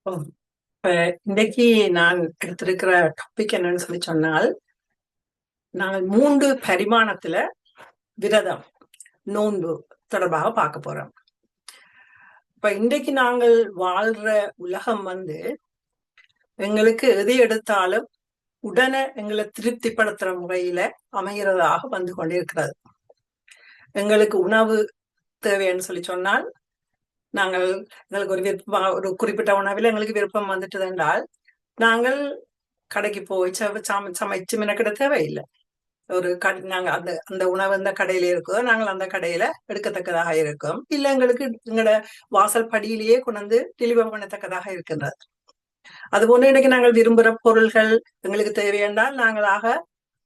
ஓ, இப்ப இன்னைக்கு நான் எடுத்திருக்கிற டாபிக் என்னன்னு சொல்லி சொன்னால், நாங்கள் 3 பரிமாணத்துல விரதம், நோன்பு தொடர்பாக பார்க்க போறோம். இப்ப இன்றைக்கு நாங்கள் வாழ்ற உலகம் எங்களுக்கு எதை எடுத்தாலும் உடனே எங்களை திருப்திப்படுத்துற முறையில அமைகிறதாக வந்து கொண்டிருக்கிறது. எங்களுக்கு உணவு தேவைன்னு சொல்லி சொன்னால், எங்களுக்கு ஒரு குறிப்பிட்ட உணவில் எங்களுக்கு விருப்பம் வந்துட்டது என்றால், நாங்கள் கடைக்கு போய் சமைச்சு மெனக்கிட தேவையில்லை. நாங்க அந்த அந்த உணவு அந்த கடையில இருக்கோ, நாங்கள் அந்த கடையில எடுக்கத்தக்கதாக இருக்கும். இல்ல எங்களுக்கு எங்களோட வாசல் படியிலேயே கொண்டு வந்து டெலிவர் பண்ணத்தக்கதாக இருக்கின்றது. அதுபோல இன்னைக்கு நாங்கள் விரும்புகிற பொருள்கள் எங்களுக்கு தேவையென்றால் நாங்களாக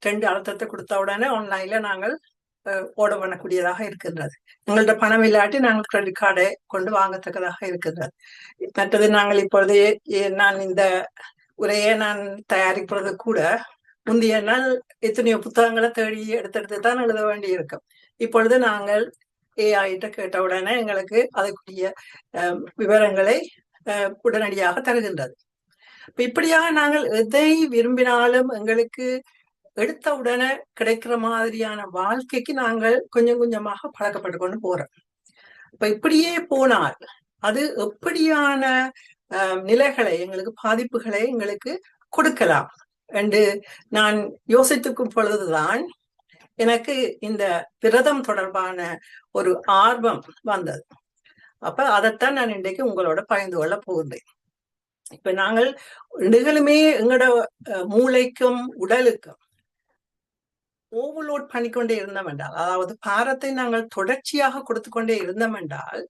2 அழுத்தத்தை கொடுத்த உடனே ஆன்லைன்ல நாங்கள் ஆர்டர் பண்ணக்கூடியதாக இருக்கின்றது. எங்கள்ட்ட பணம் இல்லாட்டி நாங்கள் கிரெடிட் கார்டை கொண்டு வாங்கத்தக்கதாக இருக்கின்றது. மற்றது நாங்கள் இப்பொழுது நான் இந்த உரையை நான் தயாரிப்பது கூட முந்தைய நாள் எத்தனையோ புத்தகங்களை தேடி எடுத்தெடுத்து தான் எழுத வேண்டி இருக்கும். இப்பொழுது நாங்கள் ஏஐட்ட கேட்ட உடனே எங்களுக்கு அதுக்குரிய விவரங்களை உடனடியாக தருகின்றது. இப்படியாக நாங்கள் எதை விரும்பினாலும் எங்களுக்கு எடுத்த உடனே கிடைக்கிற மாதிரியான வாழ்க்கைக்கு நாங்கள் கொஞ்சம் கொஞ்சமாக பழக்கப்பட்டு கொண்டு போறோம். இப்ப இப்படியே போனால் அது எப்படியான நிலைகளை எங்களுக்கு பாதிப்புகளை எங்களுக்கு கொடுக்கலாம் என்று நான் யோசித்துக்கும் பொழுதுதான் எனக்கு இந்த விரதம் தொடர்பான ஒரு ஆர்வம் வந்தது. அப்ப அதைத்தான் நான் இன்றைக்கு உங்களோட பகிர்ந்து கொள்ள போகின்றேன். இப்ப நாங்கள் நிகழுமே எங்களோட மூளைக்கும் உடலுக்கும் ஓவர்லோட் பண்ணிக்கொண்டே இருந்தோம் என்றால், அதாவது பாரத்தை நாங்கள் தொடர்ச்சியாக கொடுத்து கொண்டே இருந்தோம் என்றால்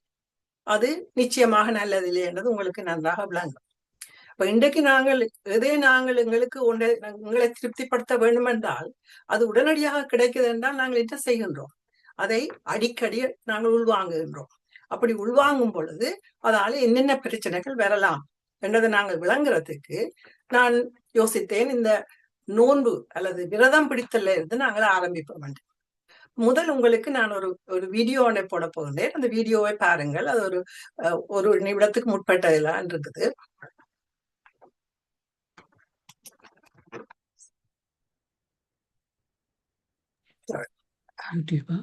அது நிச்சயமாக நல்லதில்லை என்றது உங்களுக்கு நன்றாக விளங்கும். இப்ப இன்றைக்கு நாங்கள் எங்களுக்கு உங்களை திருப்திப்படுத்த வேண்டும் என்றால் அது உடனடியாக கிடைக்குது என்றால் நாங்கள் என்ன செய்கின்றோம்? அதை அடிக்கடி நாங்கள் உள்வாங்குகின்றோம். அப்படி உள்வாங்கும் பொழுது அதால என்னென்ன பிரச்சனைகள் வரலாம் என்றதை நாங்கள் விளங்குறதுக்கு நான் யோசித்தேன். இந்த நோன்பு அல்லது விரதம் பிடித்தல்ல இருந்து நாங்கள் ஆரம்பிப்போம் என்று. முதல் உங்களுக்கு நான் ஒரு வீடியோ ஒன்றை போட போகின்றேன். அந்த வீடியோவை பாருங்கள். அது ஒரு நிமிடத்துக்கு முற்பட்டதெல்லாம் இருக்குது.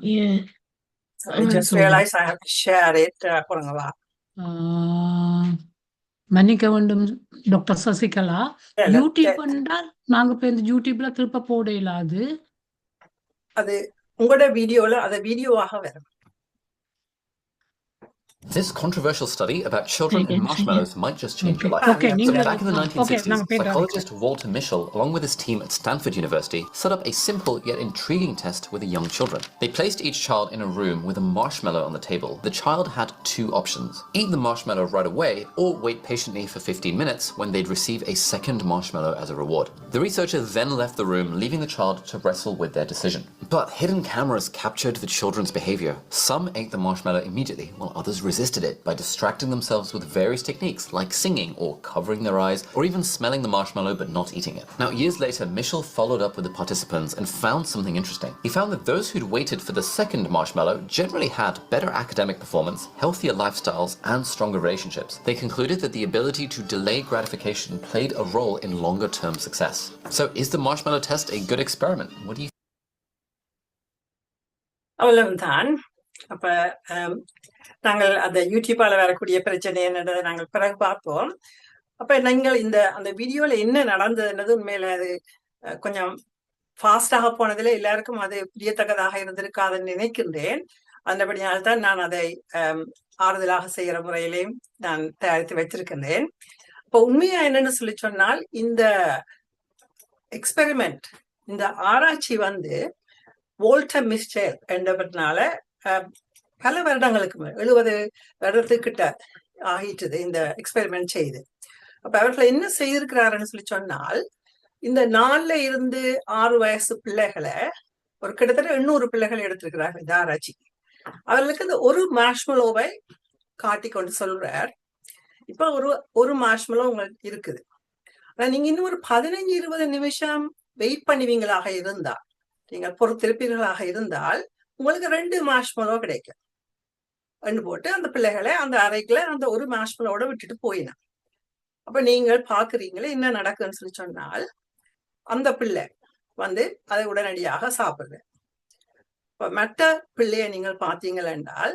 Yeah. I just realized I have to share it. மன்னிக்க வேண்டும் டாக்டர் சசிகலா. யூடியூப் என்றால் நாங்க இப்ப இந்த யூடியூப்ல திருப்ப போட இல்லாது. அது உங்களோட வீடியோல அதை வீடியோவாக வரும். This controversial study about children and marshmallows might just change your life. So back in the 1960s, psychologist Walter Mischel, along with his team at Stanford University, set up a simple yet intriguing test with the young children. They placed each child in a room with a marshmallow on the table. The child had 2 options: eat the marshmallow right away or wait patiently for 15 minutes when they'd receive a second marshmallow as a reward. The researcher then left the room, leaving the child to wrestle with their decision. But hidden cameras captured the children's behavior. Some ate the marshmallow immediately, while others resisted it by distracting themselves with various techniques like singing or covering their eyes or even smelling the marshmallow but not eating it. Now, years later, Mischel followed up with the participants and found something interesting. He found that those who'd waited for the second marshmallow generally had better academic performance, healthier lifestyles, and stronger relationships. They concluded that the ability to delay gratification played a role in longer-term success. So, is the marshmallow test a good experiment? What do you அவ்வளவுதான். அப்ப நாங்கள் அந்த யூடியூப்பால வரக்கூடிய பிரச்சனை என்னன்றதை நாங்கள் பிறகு பார்ப்போம். அப்ப நீங்கள் அந்த வீடியோல என்ன நடந்ததுன்றது உண்மையில அது கொஞ்சம் ஃபாஸ்டாக போனதுல எல்லாருக்கும் அது புரியத்தக்கதாக இருந்திருக்காதுன்னு நினைக்கின்றேன். அந்தபடியால்தான் நான் அதை ஆறுதலாக செய்கிற முறையிலையும் நான் தயாரித்து வச்சிருக்கின்றேன். இப்ப உண்மையா என்னன்னு சொல்லி சொன்னால், இந்த எக்ஸ்பெரிமெண்ட், இந்த ஆராய்ச்சி வோல்டர் மிஸ்டெல் என்றவர்னால பல வருடங்களுக்கு 70 வருடத்துக்கிட்ட ஆகிட்டது இந்த எக்ஸ்பெரிமெண்ட் செய்து. அப்ப அவர்கள் என்ன செய்திருக்கிறாருன்னு சொல்லி சொன்னால், இந்த 4ல இருந்து 6 வயசு பிள்ளைகளை கிட்டத்தட்ட 800 பிள்ளைகள் எடுத்திருக்கிறார்கள் இந்த ஆராய்ச்சி. அவர்களுக்கு இந்த ஒரு மார்ஷ்மெலோவை காட்டி கொண்டு சொல்றார், இப்ப ஒரு மார்ஷ்மெலோ உங்களுக்கு இருக்குது. ஆனா நீங்க இன்னும் ஒரு 15-20 நிமிஷம் வெயிட் பண்ணுவீங்களாக இருந்தால், நீங்கள் பொறுத்திருப்பீர்களாக இருந்தால் உங்களுக்கு 2 மார்ஷ்மெலோ கிடைக்கும். போட்டு அந்த பிள்ளைகளை அந்த அறைக்குள்ள அந்த ஒரு மார்ஷ்மெலோட விட்டுட்டு போயினான். அப்ப நீங்கள் பாக்குறீங்களே என்ன நடக்குன்னு சொல்லி சொன்னால் அந்த பிள்ளை வந்து அதை உடனடியாக சாப்பிடுது. இப்ப மற்ற பிள்ளைய நீங்கள் பார்த்தீங்கள் என்றால்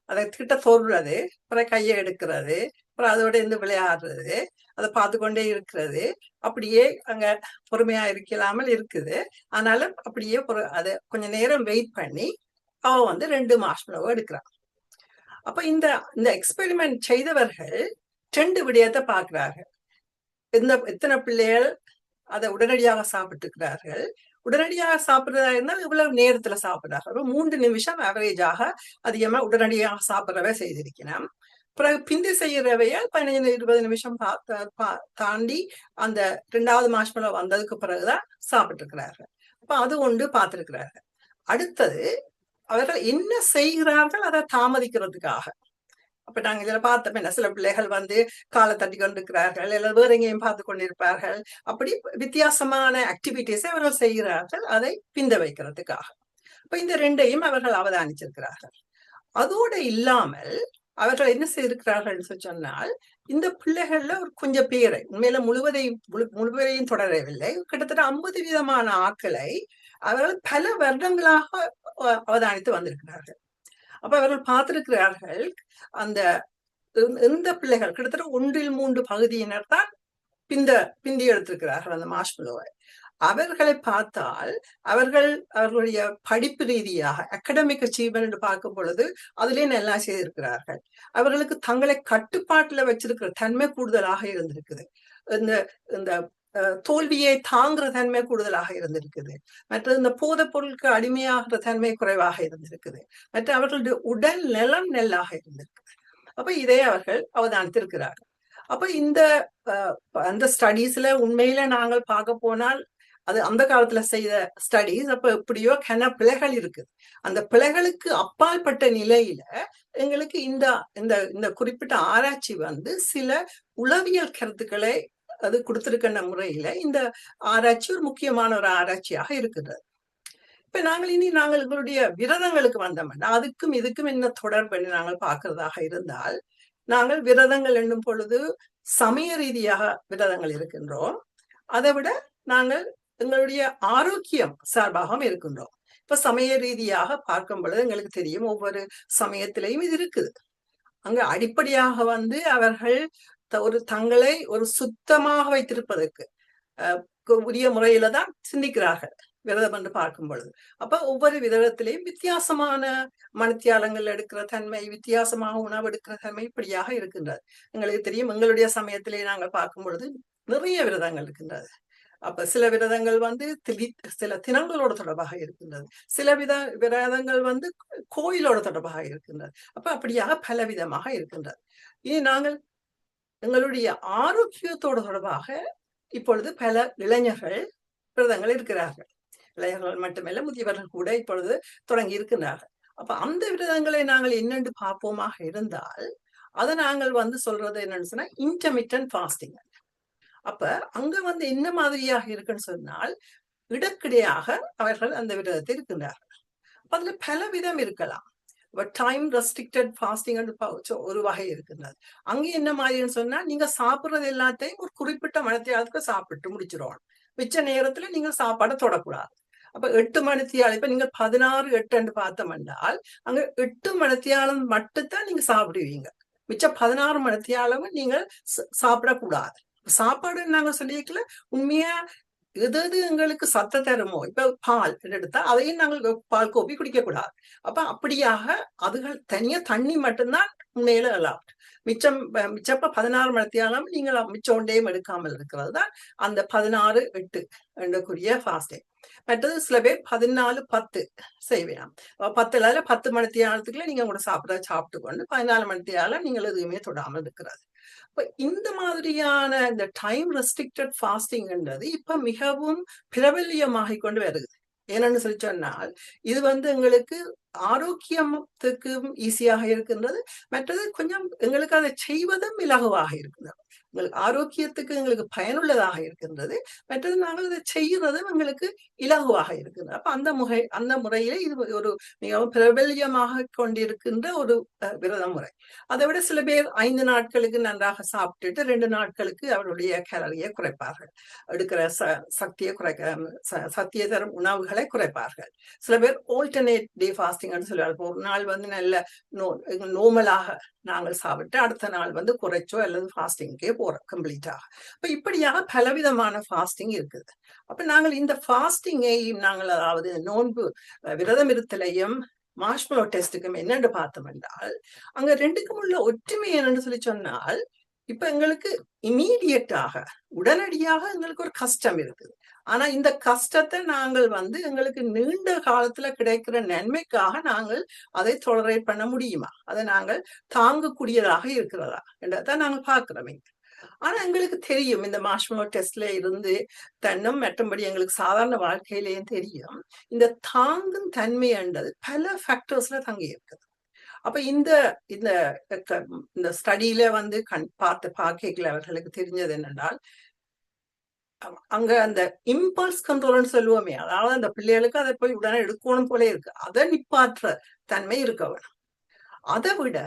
அதை கிட்ட சொல்றது, அப்புறம் கையை எடுக்கிறது, அப்புறம் அதோட இருந்து விளையாடுறது, அதை பார்த்து கொண்டே இருக்கிறது, அப்படியே அங்க பொறுமையா இருக்கலாமல் இருக்குது. ஆனாலும் அப்படியே அதை கொஞ்ச நேரம் வெயிட் பண்ணி அவ வந்து 2 மார்ஷ்மெலோவை எடுக்கிறான். அப்ப இந்த எக்ஸ்பெரிமெண்ட் செய்தவர்கள் 2 விடயத்தை பார்க்கிறார்கள். எத்தனை பிள்ளைகள் அதை உடனடியாக சாப்பிட்டுக்கிறார்கள், உடனடியாக சாப்பிடுறதா இருந்தால் இவ்வளவு நேரத்துல சாப்பிடுறார்கள். 3 நிமிஷம் ஆவரேஜாக அதிகமா உடனடியாக சாப்பிடறவை செய்திருக்கிறோம். பிறகு பிந்தி செய்யறவைய 15-20 நிமிஷம் தாண்டி அந்த 2வது மார்ஷ்மெலோ வந்ததுக்கு பிறகுதான் சாப்பிட்டு இருக்கிறார்கள். அப்ப அது ஒன்று பார்த்திருக்கிறார்கள். அடுத்தது அவர்கள் என்ன செய்கிறார்கள் அதை தாமதிக்கிறதுக்காக. அப்ப நாங்க இதுல பார்த்தோம் என்ன, சில பிள்ளைகள் வந்து காலை தட்டி கொண்டிருக்கிறார்கள், இல்லை வேற எங்கேயும் பார்த்து கொண்டிருப்பார்கள். அப்படி வித்தியாசமான ஆக்டிவிட்டிஸை அவர்கள் செய்கிறார்கள் அதை பிந்த வைக்கிறதுக்காக. அப்ப இந்த 2ஐயும் அவர்கள் அவதானிச்சிருக்கிறார்கள். அதோடு இல்லாமல் அவர்கள் என்ன செய்திருக்கிறார்கள் சொன்னால், இந்த பிள்ளைகள்ல ஒரு கொஞ்சம் பேரை உண்மையில முழுவதையும் தொடரவில்லை, கிட்டத்தட்ட 50 விதமான ஆட்களை அவர்கள் பல வருடங்களாக அவதானித்து வந்திருக்கிறார்கள். அப்ப அவர்கள் பார்த்திருக்கிறார்கள் இந்த பிள்ளைகள் கிட்டத்தட்ட 1/3 பகுதியினர் தான் பிந்தி எடுத்திருக்கிறார்கள் அந்த மார்ஷ்மெலோவை. அவர்களை பார்த்தால் அவர்களுடைய படிப்பு ரீதியாக அகடமிக் அச்சீவ்மெண்ட் என்று பார்க்கும் பொழுது அதுலயே நல்லா செய்திருக்கிறார்கள். அவர்களுக்கு தங்களை கட்டுப்பாட்டுல வச்சிருக்கிற தன்மை கூடுதலாக இருந்திருக்குது. இந்த தோல்வியை தாங்குற தன்மை கூடுதலாக இருந்திருக்குது. மற்றது இந்த போதைப் பொருளுக்கு அடிமையாகிற தன்மை குறைவாக இருந்திருக்குது. மற்ற அவர்களுடைய உடல் நலம் நல்லாக இருந்திருக்குது. அப்ப இதை அவர்கள் அவதானித்திருக்கிறார்கள். அப்ப அந்த ஸ்டடீஸ்ல உண்மையில நாங்கள் பார்க்க போனால் அது அந்த காலத்துல செய்த ஸ்டடீஸ். அப்ப எப்படியோ பிழைகள் இருக்குது. அந்த பிழைகளுக்கு அப்பாற்பட்ட நிலையில எங்களுக்கு இந்த குறிப்பிட்ட ஆராய்ச்சி வந்து சில உளவியல் கருத்துக்களை அது கொடுத்திருக்கின்ற முறையில இந்த ஆராய்ச்சி ஒரு முக்கியமான ஒரு ஆராய்ச்சியாக இருக்கிறது. இப்ப நாங்கள் எங்களுடைய விரதங்களுக்கு வந்தோம்னா அதுக்கும் இதுக்கும் என்ன தொடர்பு நாங்கள் பார்க்கிறதாக இருந்தால், நாங்கள் விரதங்கள் என்னும் பொழுது சமய ரீதியாக விரதங்கள் இருக்கின்றோம். அதை விட நாங்கள் எங்களுடைய ஆரோக்கியம் சார்பாக இருக்கின்றோம். இப்ப சமய ரீதியாக பார்க்கும் பொழுது எங்களுக்கு தெரியும் ஒவ்வொரு சமயத்திலையும் இது இருக்குது. அங்க அடிப்படையாக வந்து அவர்கள் தங்களை ஒரு சுத்தமாக வைத்திருப்பதற்கு உரிய முறையில தான் சிந்திக்கிறார்கள் விரதம் என்று பார்க்கும் பொழுது. அப்ப ஒவ்வொரு விரதத்திலையும் வித்தியாசமான மணித்தியாலங்கள் எடுக்கிற தன்மை, வித்தியாசமாக உணவு எடுக்கிற தன்மை இப்படியாக இருக்கின்றது. எங்களுக்கு தெரியும் எங்களுடைய சமயத்திலே நாங்கள் பார்க்கும் பொழுது நிறைய விரதங்கள் இருக்கின்றது. அப்ப சில விரதங்கள் வந்து சில தினங்களோட தொடர்பாக இருக்கின்றது, சில விரதங்கள் வந்து கோயிலோட தொடர்பாக இருக்கின்றது. அப்ப அப்படியாக பல விதமாக இருக்கின்றது. இனி நாங்கள் எங்களுடைய ஆரோக்கியத்தோடு தொடர்பாக இப்பொழுது பல இளைஞர்கள் விரதங்கள் இருக்கிறார்கள். இளைஞர்கள் மட்டுமல்ல, முதியவர்கள் கூட இப்பொழுது தொடங்கி இருக்கின்றார்கள். அப்ப அந்த விரதங்களை நாங்கள் என்னென்று பார்ப்போமாக இருந்தால், அதை நாங்கள் வந்து சொல்றது என்னன்னு சொன்னா இன்டர்மிட்டன்ட் ஃபாஸ்டிங். அப்ப அங்க வந்து என்ன மாதிரியாக இருக்குன்னு சொன்னால், இடக்கிடையாக அவர்கள் அந்த விரதத்தை இருக்கின்றார்கள். அதுல பல விதம் இருக்கலாம். டைம் ரெஸ்ட்ரிக்டட் ஃபாஸ்டிங் ஒரு வகை இருக்கின்றது. அங்க என்ன மாதிரின்னு சொன்னா, நீங்க சாப்பிடுறது எல்லாத்தையும் ஒரு குறிப்பிட்ட மணித்தியாலத்துக்கு சாப்பிட்டு முடிச்சிருவோம். மிச்ச நேரத்துல நீங்க சாப்பாடை தொடக்கூடாது. அப்ப 8 மணித்தியாலம், இப்ப நீங்க 16-8 பார்த்தோம் என்றால் அங்க 8 மணித்தியாலம் மட்டும்தான் நீங்க சாப்பிடுவீங்க. மிச்ச 16 மணித்தியாலமும் நீங்கள் சாப்பிடக்கூடாது. சாப்பாடு நாங்க சொல்லிக்கல, உண்மையா எது எங்களுக்கு சத்த தருமோ, இப்ப பால் எடுத்தா அதையும் நாங்கள் பால் கோப்பி குடிக்க கூடாது. அப்ப அப்படியாக அதுகள் தனியா தண்ணி மட்டும்தான் உண்மையில எல்லாம். மிச்சப்ப 16 மணித்தியாலம் நீங்கள் மிச்சோண்டையும் எடுக்காமல் இருக்கிறது தான் அந்த 16-8 என்றக்குரிய ஃபாஸ்டிங். மற்றது சில பேர் 14-10 செய்வேன். 10 மணித்தியாலத்துக்குள்ள நீங்க கூட சாப்பிட்டு கொண்டு 14 மணித்தியாலம் நீங்கள் எதுவுமே தொடாமல் இருக்கிறது. இந்த மாதிரியான இந்த டைம் ரெஸ்ட்ரிக்டட் ஃபாஸ்டிங்ன்றது இப்ப மிகவும் பிரபல்யமாகிக் கொண்டு வருது. என்னன்னு சொல்லி சொன்னால், இது வந்து எங்களுக்கு ஆரோக்கியத்துக்கும் ஈஸியாக இருக்கின்றது. மற்றது கொஞ்சம் எங்களுக்கு அதை செய்வதும் இலகுவாக இருக்கின்றது. எங்களுக்கு ஆரோக்கியத்துக்கு எங்களுக்கு பயனுள்ளதாக இருக்கின்றது. மற்றது நாங்கள் அதை செய்யறதும் எங்களுக்கு இலகுவாக இருக்கின்றது. அப்ப அந்த முறையில இது ஒரு மிகவும் பிரபல்யமாக கொண்டிருக்கின்ற ஒரு விரத முறை. அதை விட சில பேர் 5 நாட்களுக்கு நன்றாக சாப்பிட்டுட்டு 2 நாட்களுக்கு அவருடைய கேலரியை குறைப்பார்கள், எடுக்கிற சக்தியை சக்தியை தரும் உணவுகளை குறைப்பார்கள். சில பேர் ஆல்டர்னேட் டே ஃபாஸ்டிங் சொல்லுவார்கள். ஒரு நாள் வந்து நல்ல நோமலாக நாங்கள் சாப்பிட்டு அடுத்த நாள் வந்து குறைச்சோ அல்லது ஃபாஸ்டிங்கே போறோம் கம்ப்ளீட்டாக. அப்ப இப்படியாக பலவிதமான ஃபாஸ்டிங் இருக்குது. அப்ப நாங்கள் இந்த ஃபாஸ்டிங்கை நாங்கள் அதாவது நோன்பு விரதம் இருத்தலையும் மார்ஷ்மெலோ டெஸ்ட்டுக்கும் என்னென்று பார்த்தோம் என்றால், அங்க ரெண்டுக்கும் உள்ள ஒற்றுமை என்னன்னு சொல்லி சொன்னால், இப்ப எங்களுக்கு இமீடியட்டாக உடனடியாக எங்களுக்கு ஒரு கஷ்டம் இருக்குது. ஆனா இந்த கஷ்டத்தை நாங்கள் வந்து எங்களுக்கு நீண்ட காலத்துல கிடைக்கிற நன்மைக்காக நாங்கள் அதை டொலரேட் பண்ண முடியுமா, அதை நாங்கள் தாங்கக்கூடியதாக இருக்கிறதா என்றதான் நாங்கள் பார்க்கிறோம். ஆனா எங்களுக்கு தெரியும் இந்த மார்ஷ்மெலோ டெஸ்ட்ல இருந்து தன்னும் மற்றபடி எங்களுக்கு சாதாரண வாழ்க்கையிலேயும் தெரியும் இந்த தாங்கும் தன்மை என்றது பல ஃபேக்டர்ஸ்ல தங்கி இருக்குது. அப்ப இந்த இந்த இந்த ஸ்டடியில வந்து பார்க்கல அவர்களுக்கு தெரிஞ்சது என்னென்றால், அங்க அந்த இம்பல்ஸ் கண்ட்ரோல்னு சொல்லுவோமே, அதாவது அந்த பிள்ளைகளுக்கு அதை போய் உடனே எடுக்கணும் போல இருக்கு, அதை நிப்பாற்ற தன்மை இருக்க வேணும். அதை விட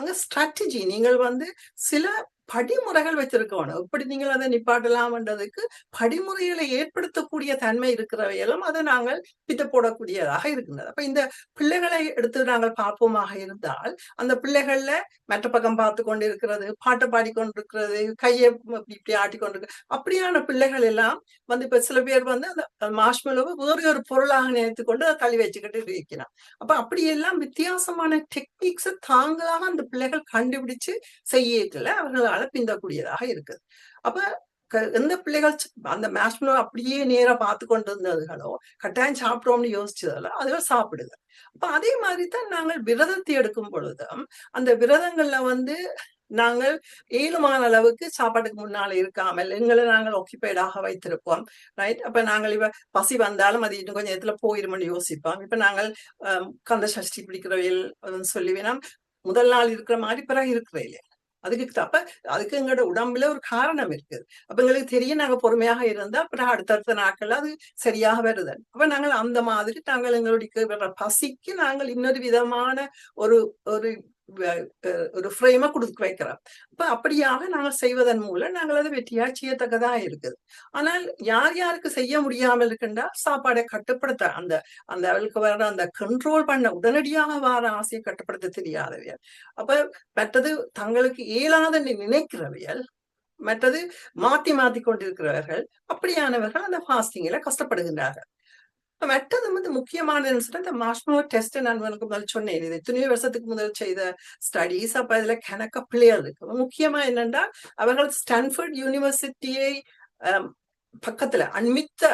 அங்க ஸ்ட்ராட்டஜி நீங்கள் வந்து சில படிமுறைகள் வச்சிருக்க வேணும். எப்படி நீங்கள் அதை நிப்பாட்டலாம்ன்றதுக்கு படிமுறைகளை ஏற்படுத்தக்கூடிய தன்மை இருக்கிறவையெல்லாம் அதை நாங்கள் பித்த போடக்கூடியதாக இருக்கின்றது. அப்ப இந்த பிள்ளைகளை எடுத்து நாங்கள் பார்ப்போமாக இருந்தால், அந்த பிள்ளைகள்ல மற்ற பக்கம் பார்த்து கொண்டு இருக்கிறது, பாட்டை பாடிக்கொண்டிருக்கிறது, கையை இப்படி ஆட்டி கொண்டிருக்கு, அப்படியான பிள்ளைகள் எல்லாம் வந்து இப்ப சில பேர் வந்து அந்த மார்ஷ்மெலோவை வேறு ஒரு பொருளாக நினைத்து கொண்டு அதை தள்ளி வச்சுக்கிட்டு இருக்கிறான். அப்ப அப்படியெல்லாம் வித்தியாசமான டெக்னிக்ஸை தாங்களாக அந்த பிள்ளைகள் கண்டுபிடிச்சு செய்யல அவர்களால் பிந்தக்கூடியதாக இருக்குது. அப்ப எந்த பிள்ளைகள் அந்த மார்ஷ்மெலோ அப்படியே நேரா பார்த்து கொண்டு இருந்ததுகளோ கட்டாயம் சாப்பிடுறோம்னு யோசிச்சதோ அதுகள் சாப்பிடுது. அப்ப அதே மாதிரிதான் நாங்கள் விரதத்தை எடுக்கும் பொழுதும் அந்த விரதங்கள்ல வந்து நாங்கள் ஏழுமான அளவுக்கு சாப்பாட்டுக்கு முன்னால இருக்காமல் எங்களை நாங்கள் ஆக்கியபைடாக வைத்திருப்போம். ரைட். அப்ப நாங்கள் இப்ப பசி வந்தாலும் அது இன்னும் கொஞ்சம் இடத்துல போயிருமென்னு யோசிப்போம். இப்ப நாங்கள் கந்த சஷ்டி பிடிக்கிறவையில் சொல்லுவேனா முதல் நாள் இருக்கிற மாதிரி பிறகு இருக்கிற இல்லையா, அதுக்கு எங்களோட உடம்புல ஒரு காரணம் இருக்குது. அப்ப எங்களுக்கு தெரியும் நாங்க பொறுமையாக இருந்தா அப்புறம் அடுத்தடுத்த நாட்கள் அது சரியாக வருது. அப்ப நாங்கள் அந்த மாதிரி நாங்கள் எங்களுடைய பசிக்கு நாங்கள் இன்னொரு விதமான ஒரு ஒரு ஃப்ரேமை கொடுத்து வைக்கிறோம். அப்ப அப்படியாக நாங்கள் செய்வதன் மூலம் நாங்கள் அதை வெற்றியா செய்யத்தக்கதா இருக்குது. ஆனால் யார் யாருக்கு செய்ய முடியாமல் இருக்குண்டா சாப்பாடை கட்டுப்படுத்த அந்த அந்த அவளுக்கு வர அந்த கண்ட்ரோல் பண்ண உடனடியாக வர ஆசையை கட்டுப்படுத்த தெரியாதவையல், அப்ப மற்றது தங்களுக்கு இயலாத நினைக்கிறவையல், மற்றது மாத்தி கொண்டிருக்கிறவர்கள், அப்படியானவர்கள் அந்த ஃபாஸ்டிங்ல கஷ்டப்படுகின்றார்கள். மற்றது வந்து முக்கியமானதுன்னு சொன்னா இந்த மார்ஷ்மெலோ டெஸ்ட் நான் முதல் சொன்னேன், இது எத்தனையோ வருஷத்துக்கு முதல் செய்த ஸ்டடிஸ். அப்ப இதுல கணக்க பிள்ளைகள் இருக்கு. முக்கியமா என்னன்னா அவர்கள் ஸ்டான்ஃபோர்ட் யூனிவர்சிட்டியை பக்கத்துல அண்மித்த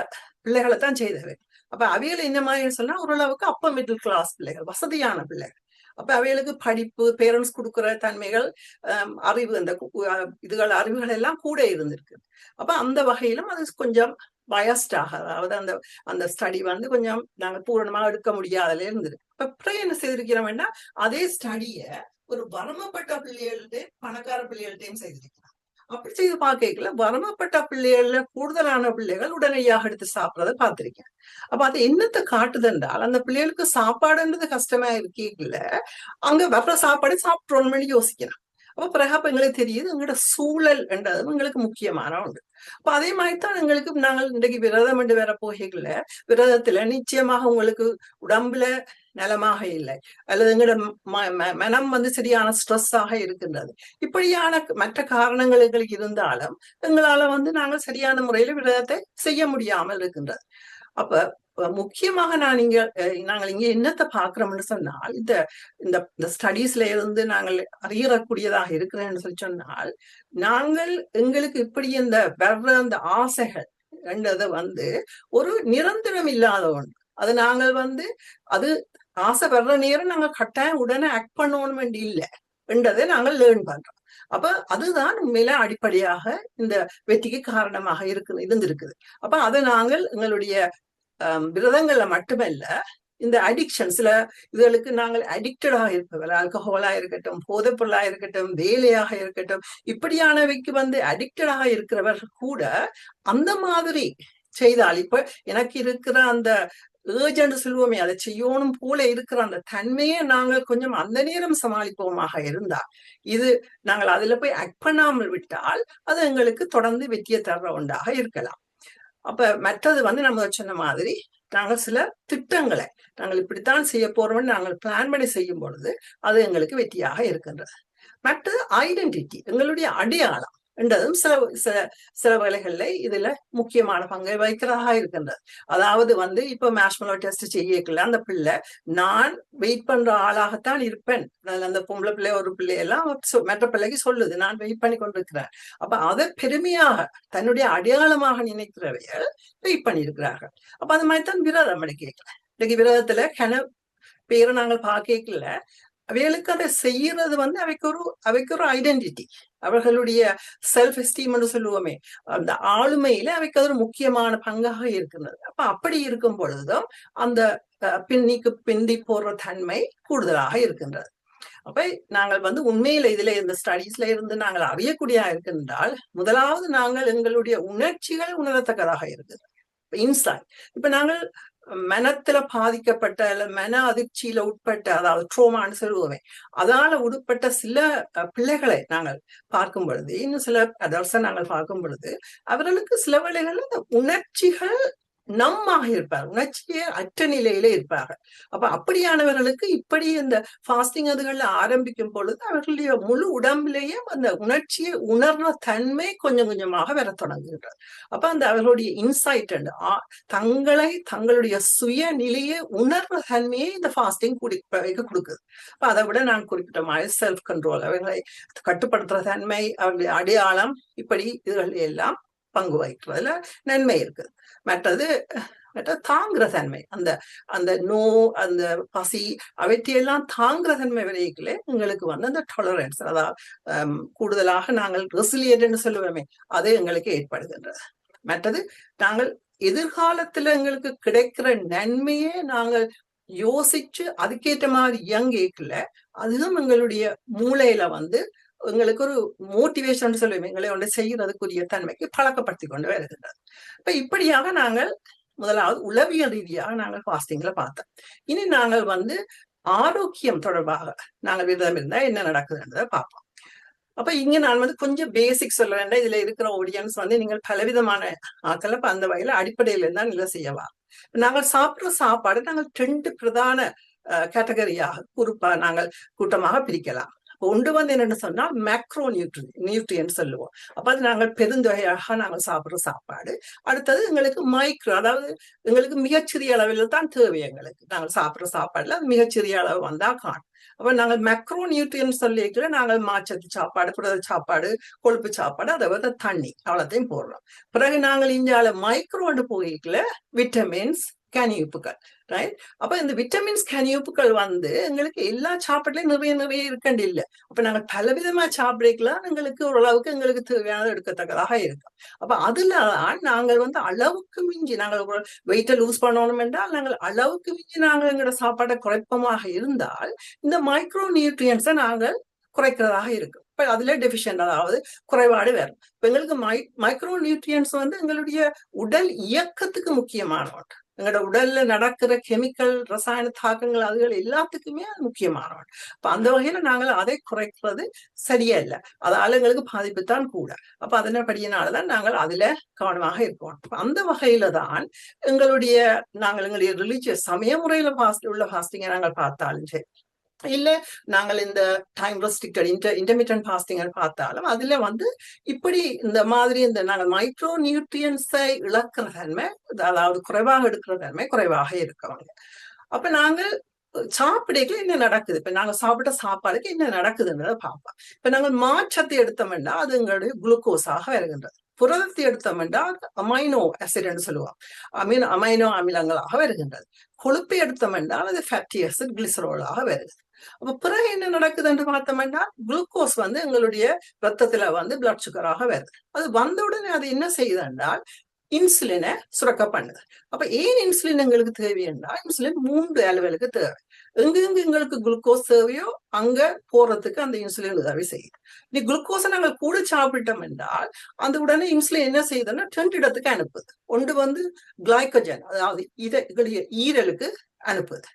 பிள்ளைகளை தான் செய்தவை. அப்ப அவையில என்ன மாதிரி சொன்னா ஓரளவுக்கு அப்பர் மிடில் கிளாஸ் பிள்ளைகள், வசதியான பிள்ளைகள். அப்ப அவைகளுக்கு படிப்பு, பேரண்ட்ஸ் கொடுக்குற தன்மைகள், அறிவு, அந்த அறிவுகள் எல்லாம் கூட இருந்திருக்கு. அப்ப அந்த வகையிலும் அது கொஞ்சம் பயஸ்டாக, அதாவது அந்த ஸ்டடி வந்து கொஞ்சம் நாங்க பூரணமாக எடுக்க முடியாதல இருந்திருக்கு. அப்ப என்ன செய்திருக்கிறோம்னா அதே ஸ்டடிய ஒரு வரமப்பட்ட பிள்ளைகள்கிட்ட பணக்கார பிள்ளைகள்கிட்டையும் செய்திருக்கிறோம். அப்படி செய்து பார்க்கல வரமப்பட்ட பிள்ளைகள்ல கூடுதலான பிள்ளைகள் உடனடியாக எடுத்து சாப்பிடறத பார்த்திருக்கேன். அப்ப அது என்னத்தை காட்டுதுன்றால் அந்த பிள்ளைகளுக்கு சாப்பாடுன்றது கஷ்டமா இருக்கீங்கல்ல, அங்க வர்ற சாப்பாடு சாப்பிட்றோம்னு யோசிக்கிறான். அப்ப பிறகு எங்களுக்கு தெரியுது எங்களோட சூழல் என்றதும் எங்களுக்கு முக்கியமான ஒன்று. அப்ப அதே மாதிரிதான் எங்களுக்கு நாங்கள் இன்றைக்கு விரதம் என்று வர போகல, விரதத்துல நிச்சயமாக உங்களுக்கு உடம்புல நலமாக இல்லை, அல்லது எங்களோட மனம் வந்து சரியான ஸ்ட்ரெஸ் ஆக இருக்கின்றது, இப்படியான மற்ற காரணங்கள் எங்களுக்கு இருந்தாலும் எங்களால வந்து நாங்கள் சரியான முறையில விரதத்தை செய்ய முடியாமல் இருக்கின்றது. அப்ப முக்கியமாக நாங்கள் இங்க என்னத்தை பார்க்கிறோம்னு சொன்னால் இந்த ஸ்டடீஸ்ல இருந்து நாங்கள் அறியறக்கூடியதாக இருக்கிறேன்னு சொல்லி சொன்னால், நாங்கள் எங்களுக்கு இப்படி இந்த வர்ற அந்த ஆசைகள் என்றது வந்து ஒரு நிரந்தரம் இல்லாத ஒன்று. அது நாங்கள் வந்து அது ஆசை வர்ற நேரம் நாங்கள் கட்டாயம் உடனே ஆக்ட் பண்ணணும் வேண்டி இல்லை என்றதை நாங்கள் லேர்ன் பண்றோம். அப்ப அதுதான் உண்மையில அடிப்படையாக இந்த வெற்றிக்கு காரணமாக இருந்திருக்குது. அப்ப அதை நாங்கள் எங்களுடைய விரதங்கள்ல மட்டுமல்ல இந்த அடிக்ஷன் சில இதுகளுக்கு நாங்கள் அடிக்டடாக இருப்பவர்கள், ஆல்கஹாலா இருக்கட்டும், போதைப் பொருளா இருக்கட்டும், வேலையாக இருக்கட்டும், இப்படியானவைக்கு அடிக்டடாக இருக்கிறவர்கள் கூட அந்த மாதிரி செய்தால், இப்ப எனக்கு இருக்கிற அந்த ஏர்ஜென்ட் சொல்லுவோமே, அதை செய்யணும் போல இருக்கிற அந்த தன்மையை நாங்கள் கொஞ்சம் அந்த நேரம் சமாளிப்போமாக இருந்தால், இது நாங்கள் அதுல போய் ஆக்ட் பண்ணாமல் விட்டால் அது எங்களுக்கு தொடர்ந்து வெற்றியை தர்ற ஒன்றாக இருக்கலாம். அப்ப மற்றது நம்ம சொன்ன மாதிரி நாங்கள் சில திட்டங்களை நாங்கள் இப்படித்தான் செய்ய போறோம்னு நாங்கள் பிளான் பண்ணி செய்யும் பொழுது அது எங்களுக்கு வெற்றியாக இருக்கின்றது. மற்றது ஐடென்டிட்டி, எங்களுடைய அடையாளம் என்றதும் சில சில சில வேலைகள்ல இதுல முக்கியமான பங்கை வகிக்கிறதாக இருக்கின்றது. அதாவது இப்ப மேஷ்மெலோ டெஸ்ட் செய்யல அந்த பிள்ளை நான் வெயிட் பண்ற ஆளாகத்தான் இருப்பேன், அந்த பொம்பளை பிள்ளை ஒரு பிள்ளையெல்லாம் மற்ற பிள்ளைக்கு சொல்லுது நான் வெயிட் பண்ணி கொண்டிருக்கிறேன். அப்ப அதை பெருமையாக தன்னுடைய அடையாளமாக நினைக்கிறவைகள் வெயிட் பண்ணி இருக்கிறார்கள். அப்ப அது மாதிரிதான் விரதம் கேட்கல. இன்னைக்கு விரதத்துல பேரை நாங்கள் பார்க்கல, அவைகளுக்கு அதை செய்யறது அவைக்கு ஒரு ஐடென்டிட்டி, அவர்களுடைய செல்ஃப் எஸ்டீம் என்று சொல்லுவோமே, அந்த ஆளுமையில அவைக்கு அது ஒரு முக்கியமான பங்காக இருக்கின்றது. அப்ப அப்படி இருக்கும் பொழுதும் அந்த பிந்தி போடுற தன்மை கூடுதலாக இருக்கின்றது. அப்ப நாங்கள் உண்மையில இதுல இந்த ஸ்டடீஸ்ல இருந்து நாங்கள் அறியக்கூடிய இருக்கின்றால், முதலாவது நாங்கள் எங்களுடைய உணர்ச்சிகள் உணரத்தக்கதாக இருக்குது. இன்சைட் இப்ப நாங்கள் மனத்துல பாதிக்கப்பட்ட அல்ல மன அதிர்ச்சியில உட்பட்ட, அதாவது ட்ரோமான்னு சொல்லுவோமே, அதால உட்பட்ட சில பிள்ளைகளை நாங்கள் பார்க்கும் பொழுது, இன்னும் சில அடல்ட்ஸை நாங்கள் பார்க்கும் பொழுது அவர்களுக்கு சில வேளைகள்ல இந்த உணர்ச்சிகள் நம்மாக இருப்பார், உணர்ச்சியே அற்ற நிலையில இருப்பார்கள். அப்ப அப்படியானவர்களுக்கு இப்படி இந்த ஃபாஸ்டிங் அதுகள்ல ஆரம்பிக்கும் பொழுது அவர்களுடைய முழு உடம்புலேயே அந்த உணர்ச்சியை உணர்ற தன்மை கொஞ்சம் கொஞ்சமாக வர தொடங்குகின்றது. அப்ப அந்த அவர்களுடைய இன்சைட் தங்களுடைய சுய நிலையை உணர்ற தன்மையை இந்த ஃபாஸ்டிங் கொடுக்குது. அப்ப அதை விட நான் குறிப்பிட்ட மாதிரி செல்ஃப் கண்ட்ரோல், அவர்களை கட்டுப்படுத்துற தன்மை, அவர்களுடைய அடையாளம், இப்படி இதுகள் எல்லாம் பங்கு வகிக்கிறதுல நன்மை இருக்குது. மற்றது தாங்குற தன்மை, அந்த அந்த பசி அவற்றையெல்லாம் தாங்குற தன்மை வரையிலே எங்களுக்கு அந்த டாலரன்ஸ், அதாவது கூடுதலாக நாங்கள் ரெசிலியன்ட்னு சொல்லுவோமே, அது எங்களுக்கு ஏற்படுகின்றது. மற்றது நாங்கள் எதிர்காலத்துல எங்களுக்கு கிடைக்கிற நன்மையே நாங்கள் யோசிச்சு அதுக்கேற்ற மாதிரி இயங்கல, அதுவும் எங்களுடைய மூளையில எங்களுக்கு ஒரு மோட்டிவேஷன் சொல்லுவோம், எங்களை ஒன்று செய்யறதுக்குரிய தன்மைக்கு பழக்கப்படுத்தி கொண்டு வருகின்றது. இப்ப இப்படியாக நாங்கள் முதலாவது உளவியல் ரீதியாக நாங்கள் ஃபாஸ்டிங்ல பார்த்தோம். இனி நாங்கள் ஆரோக்கியம் தொடர்பாக நாங்கள் விரதம் இருந்தா என்ன நடக்குதுன்றதை பார்ப்போம். அப்ப இங்க நான் கொஞ்சம் பேசிக் சொல்ல வேண்டாம், இதுல இருக்கிற ஆடியன்ஸ் நீங்கள் பலவிதமான ஆக்கள், அப்ப அந்த வகையில அடிப்படையில இருந்தா நிலை செய்யவா. நாங்கள் சாப்பிடுற சாப்பாடு நாங்கள் 2 பிரதான கேட்டகரியாக குறிப்பா நாங்கள் கூட்டமாக பிரிக்கலாம். ஒன்று என்னன்னு சொன்னா மேக்ரோ நியூட்ரியன்ட் சொல்லுவோம். அப்ப அது நாங்கள் பெருந்தொகையாக நாங்கள் சாப்பிடுற சாப்பாடு. அடுத்தது எங்களுக்கு மைக்ரோ, அதாவது எங்களுக்கு மிகச்சிறிய அளவில் தான் தேவை. எங்களுக்கு நாங்கள் சாப்பிடுற சாப்பாடுல மிகச்சிறிய அளவு வந்தா காணும். அப்ப நாங்கள் மேக்ரோ நியூட்ரியன்ட் சொல்லிக்கல, நாங்கள் மாச்சத்து சாப்பாடு, புரத சாப்பாடு, கொழுப்பு சாப்பாடு, அதை தண்ணி அவ்வளோத்தையும் போடுறோம். பிறகு நாங்கள் இந்தியாவில மைக்ரோன்னு போய்க்கல விட்டமின்ஸ், கனியுப்புகள், ரைட்? அப்ப இந்த விட்டமின்ஸ் கனியுப்புகள் எங்களுக்கு எல்லா சாப்பாட்டுலயும் நிறைய இருக்கண்டு இல்லை. அப்ப நாங்கள் பலவிதமா சாப்பிடலாம், எங்களுக்கு ஓரளவுக்கு எங்களுக்கு தேவையானது எடுக்கத்தக்கதாக இருக்கும். அப்ப அதுலதான் நாங்கள் அளவுக்கு மிஞ்சி நாங்கள் வெயிட்டை லூஸ் பண்ணணும் என்றால் நாங்கள் அளவுக்கு மிஞ்சி நாங்கள் எங்களோட சாப்பாட்டை குறைப்பமாக இருந்தால் இந்த மைக்ரோ நியூட்ரியன்ஸை நாங்கள் குறைக்கிறதாக இருக்கும். இப்ப அதுல டெபிஷியன்ட், அதாவது குறைபாடு வரும். இப்ப எங்களுக்கு மைக்ரோ நியூட்ரியன்ஸ் எங்களுடைய உடல் இயக்கத்துக்கு முக்கியமான ஒன்று. எங்களோட உடல்ல நடக்கிற கெமிக்கல், ரசாயன தாக்கங்கள், அதுகள் எல்லாத்துக்குமே அது முக்கியமானவன். அப்ப அந்த வகையில நாங்கள் அதை குறைக்கிறது சரியா இல்லை, அதால எங்களுக்கு பாதிப்பு தான் கூட. அப்ப அதனபடியினாலதான் நாங்கள் அதுல கவனமாக இருக்கோம். அந்த வகையில தான் எங்களுடைய ரிலீஜியஸ் சமய முறையில உள்ள ஃபாஸ்டிங்கை நாங்கள் பார்த்தாலும் சரி, இல்ல நாங்கள் இந்த டைம் ரெஸ்ட்ரிக்டட் இன்டர்மிட்டன்ட் ஃபாஸ்டிங் பார்த்தாலும் அதுல இப்படி இந்த மாதிரி இந்த நாங்கள் மைக்ரோ நியூட்ரியன்ஸை இழக்கிற தன்மை, அதாவது குறைவாக எடுக்கிற தன்மை குறைவாக இருக்கவங்க. அப்ப நாங்கள் சாப்பிடக்கு என்ன நடக்குது, இப்ப நாங்க சாப்பிட்ட சாப்பாடுக்கு என்ன நடக்குதுன்றதை பார்ப்போம். இப்ப நாங்கள் மாற்றத்தை எடுத்தோம்னா அது எங்களுடைய குளுக்கோஸாக வருகின்றது. புரதத்தை எடுத்தோம்னா அமைனோ ஆசிட்னு சொல்லுவோம், அமைனோ அமிலங்களாக வருகின்றது. கொழுப்பை எடுத்தோம்னா அது ஃபேட்டி ஆசிட், கிளிசரோலாக வருது. அப்ப பிறகு என்ன நடக்குது என்று பார்த்தோம்னா குளுக்கோஸ் எங்களுடைய ரத்தத்துல பிளட் சுகராக வருது. அது வந்த உடனே அது என்ன செய்யுது என்றால் இன்சுலினை சுரக்க பண்ணுது. அப்ப ஏன் இன்சுலின் எங்களுக்கு தேவைன்னா, இன்சுலின் 3 அளவுகளுக்கு தேவை. எங்கெங்க எங்களுக்கு குளுக்கோஸ் தேவையோ அங்க போறதுக்கு அந்த இன்சுலின் உதவி செய்யுது. நீ குளுக்கோஸை நாங்கள் கூட சாப்பிட்டோம் என்றால் அந்த உடனே இன்சுலின் என்ன செய்யுதுன்னா 2 இடத்துக்கு அனுப்புது. ஒன்று வந்து கிளைக்கோஜன், அதாவது எங்களுடைய ஈரலுக்கு அனுப்புது.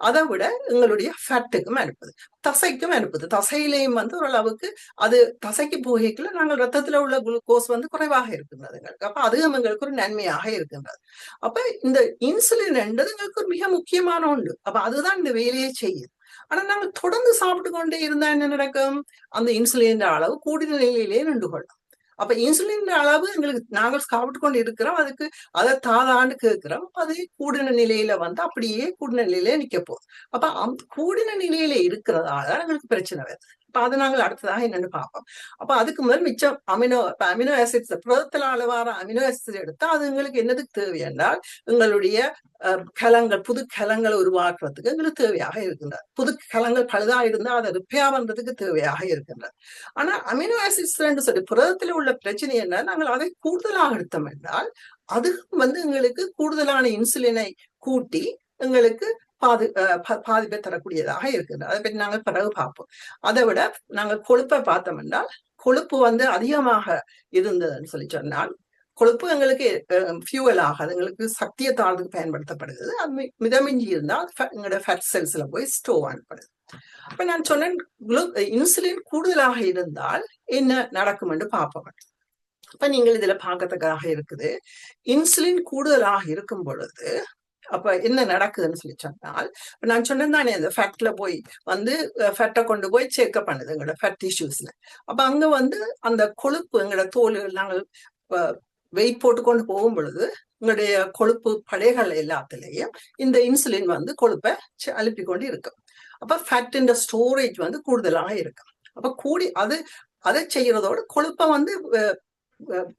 அதை விட எங்களுடைய ஃபேட்டுக்கும் அனுப்புது, தசைக்கும் அனுப்புது. தசையிலையும் வந்து ஓரளவுக்கு அது தசைக்கு போகைக்குள்ள நாங்கள் ரத்தத்துல உள்ள குளுக்கோஸ் வந்து குறைவாக இருக்கின்றது எங்களுக்கு. அப்ப அதுவும் எங்களுக்கு ஒரு நன்மையாக இருக்கின்றது. அப்ப இந்த இன்சுலின் என்றது எங்களுக்கு ஒரு மிக முக்கியமான ஒன்று. அப்ப அதுதான் இந்த வேலையை செய்யுது. ஆனா நாங்கள் தொடர்ந்து சாப்பிட்டு கொண்டே இருந்தா என்ன நடக்கும்? அந்த இன்சுலின் அளவு கூடின நிலையிலேயே நின்று கொள்ளும். அப்ப இன்சுலின் அளவு எங்களுக்கு நாங்கள் சாப்பிட்டு கொண்டு இருக்கிறோம், அதுக்கு அதை தாதாண்டு கேட்கிறோம், அது கூடின நிலையில வந்து அப்படியே கூடின நிலையில நிக்க போகுது. அப்ப கூடின நிலையில இருக்கிறதால எங்களுக்கு பிரச்சனை வருது. அப்ப அதை நாங்கள் அடுத்ததாக என்னன்னு பார்ப்போம். அப்ப அதுக்கு முதல் மிச்சம் அமினோ ஆசிட்ஸ், புரதத்தில் அளவார அமினோ ஆசிட்ஸ் எடுத்தா அது எங்களுக்கு என்னதுக்கு தேவை என்றால் எங்களுடைய கலங்கள், புது கலங்களை உருவாக்குறதுக்கு எங்களுக்கு தேவையாக இருக்கின்றது. புது கலங்கள் பழுதா இருந்தா அதை ரிப்பேர் பண்றதுக்கு தேவையாக இருக்கின்றது. ஆனா அமினோ ஆசிட்ஸ் சொல்லி புரதத்துல உள்ள பிரச்சனை என்ன, நாங்கள் அதை கூடுதலாக எடுத்தோம் என்றால் அது வந்து எங்களுக்கு கூடுதலான இன்சுலினை கூட்டி எங்களுக்கு பாதிப்பை தரக்கூடியதாக இருக்குது. அதை பற்றி நாங்கள் பிறகு பார்ப்போம். அதை விட நாங்கள் கொழுப்பை பார்த்தோம் என்றால் கொழுப்பு வந்து அதிகமாக இருந்ததுன்னு சொல்லி சொன்னால் கொழுப்பு எங்களுக்கு ஃபியூவல் ஆகாது, எங்களுக்கு சக்தியை தாழ்றதுக்கு பயன்படுத்தப்படுகிறது. அது மிதமிஞ்சி இருந்தால் எங்களோட ஃபேட் செல்ஸ்ல போய் ஸ்டோவ் ஆனப்படுது. அப்ப நான் சொன்னேன் இன்சுலின் கூடுதலாக இருந்தால் என்ன நடக்கும் என்று பார்ப்போம். அப்ப நீங்கள் இதுல பார்க்கறதுக்காக இருக்குது, இன்சுலின் கூடுதலாக இருக்கும் பொழுது அப்ப என்ன நடக்குதுன்னு சொல்லி சொன்னால், நான் சொன்னேன் தானே அந்த ஃபேட்ல போய் வந்து ஃபேட்டை கொண்டு போய் செக்அப் பண்ணுது எங்களோட ஃபேட் டிஷ்யூஸ்ல. அப்ப அங்க வந்து அந்த கொழுப்பு எங்களோட தோல் நாங்கள் வெயிட் போட்டு கொண்டு போகும் பொழுது உங்களுடைய கொழுப்பு படைகள் எல்லாத்திலையும் இந்த இன்சுலின் வந்து கொழுப்பை அனுப்பி கொண்டு இருக்கும். அப்ப ஃபேட்டின் ஸ்டோரேஜ் வந்து கூடுதலாக இருக்கும். அப்ப அதை செய்யறதோட கொழுப்பை வந்து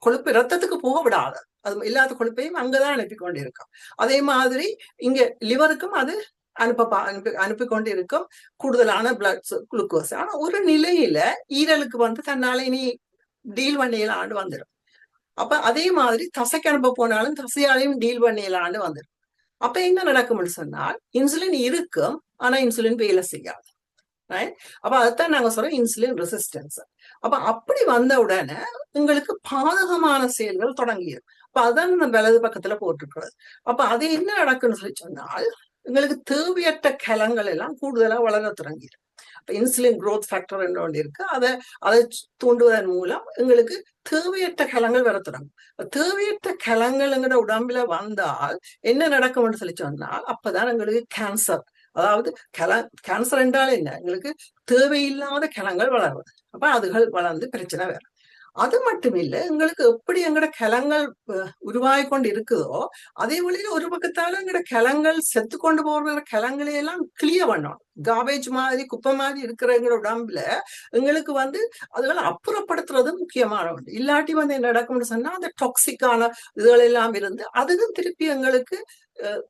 கொழுப்பு ரத்தத்துக்கு போக விடாது, அது இல்லாத கொழுப்பையும் அங்கதான் அனுப்பி கொண்டு இருக்கும். அதே மாதிரி இங்க லிவருக்கும் அது அனுப்பி கொண்டு இருக்கும் கூடுதலான பிளட் குளுக்கோஸ். ஆனா ஒரு நிலையில ஈரலுக்கு வந்து தன்னால இனி டீல் பண்ணியலாண்டு வந்துடும். அப்ப அதே மாதிரி தசைக்கு அனுப்ப போனாலும் தசையாலையும் டீல் பண்ணியலாண்டு வந்துடும். அப்ப என்ன நடக்கும்னு சொன்னால் இன்சுலின் இருக்கும், ஆனா இன்சுலின் வேலை செய்யாது. அப்ப அதைத்தான் நாங்க சொல்றோம் இன்சுலின் ரெசிஸ்டன்ஸ். அப்ப அப்படி வந்த உடனே உங்களுக்கு பாதகமான செயல்கள் தொடங்கிடும். அப்ப அதான் நம்ம வலது பக்கத்துல போட்டிருக்கிறது. அப்ப அது என்ன நடக்குன்னு சொல்லி சொன்னால் உங்களுக்கு தேவையற்ற கலங்கள் எல்லாம் கூடுதலா வளர தொடங்கிடும். இப்ப இன்சுலின் குரோத் ஃபேக்டர் என்று ஒன்று இருக்கு, அதை தூண்டுவதன் மூலம் எங்களுக்கு தேவையற்ற கலங்கள் வர தொடங்கும். தேவையற்ற கலங்கள் எங்களோட உடம்புல வந்தால் என்ன நடக்கும்னு சொல்லி சொன்னால் அப்பதான் எங்களுக்கு கேன்சர், அதாவது கேன்சர் என்றால் என்ன, எங்களுக்கு தேவையில்லாத கலங்கள் வளர்வது. அப்ப அதுகள் வளர்ந்து பிரச்சனை வேற. அது மட்டும் இல்ல, எங்களுக்கு எப்படி எங்களோட கலங்கள் உருவாகி கொண்டு இருக்குதோ அதே வழியில ஒரு பக்கத்தால எங்களோட கலங்கள் செத்து கொண்டு போற கலங்களை எல்லாம் கிளியர் பண்ணணும். கார்பேஜ் மாதிரி குப்பை மாதிரி இருக்கிற எங்களோட உடம்புல எங்களுக்கு வந்து அதுகளை அப்புறப்படுத்துறது முக்கியமான ஒன்று. இல்லாட்டி வந்து என்ன நடக்கும்னு சொன்னா அந்த டாக்ஸிக்கான இதுகள் எல்லாம் இருந்து அதுவும் திருப்பி எங்களுக்கு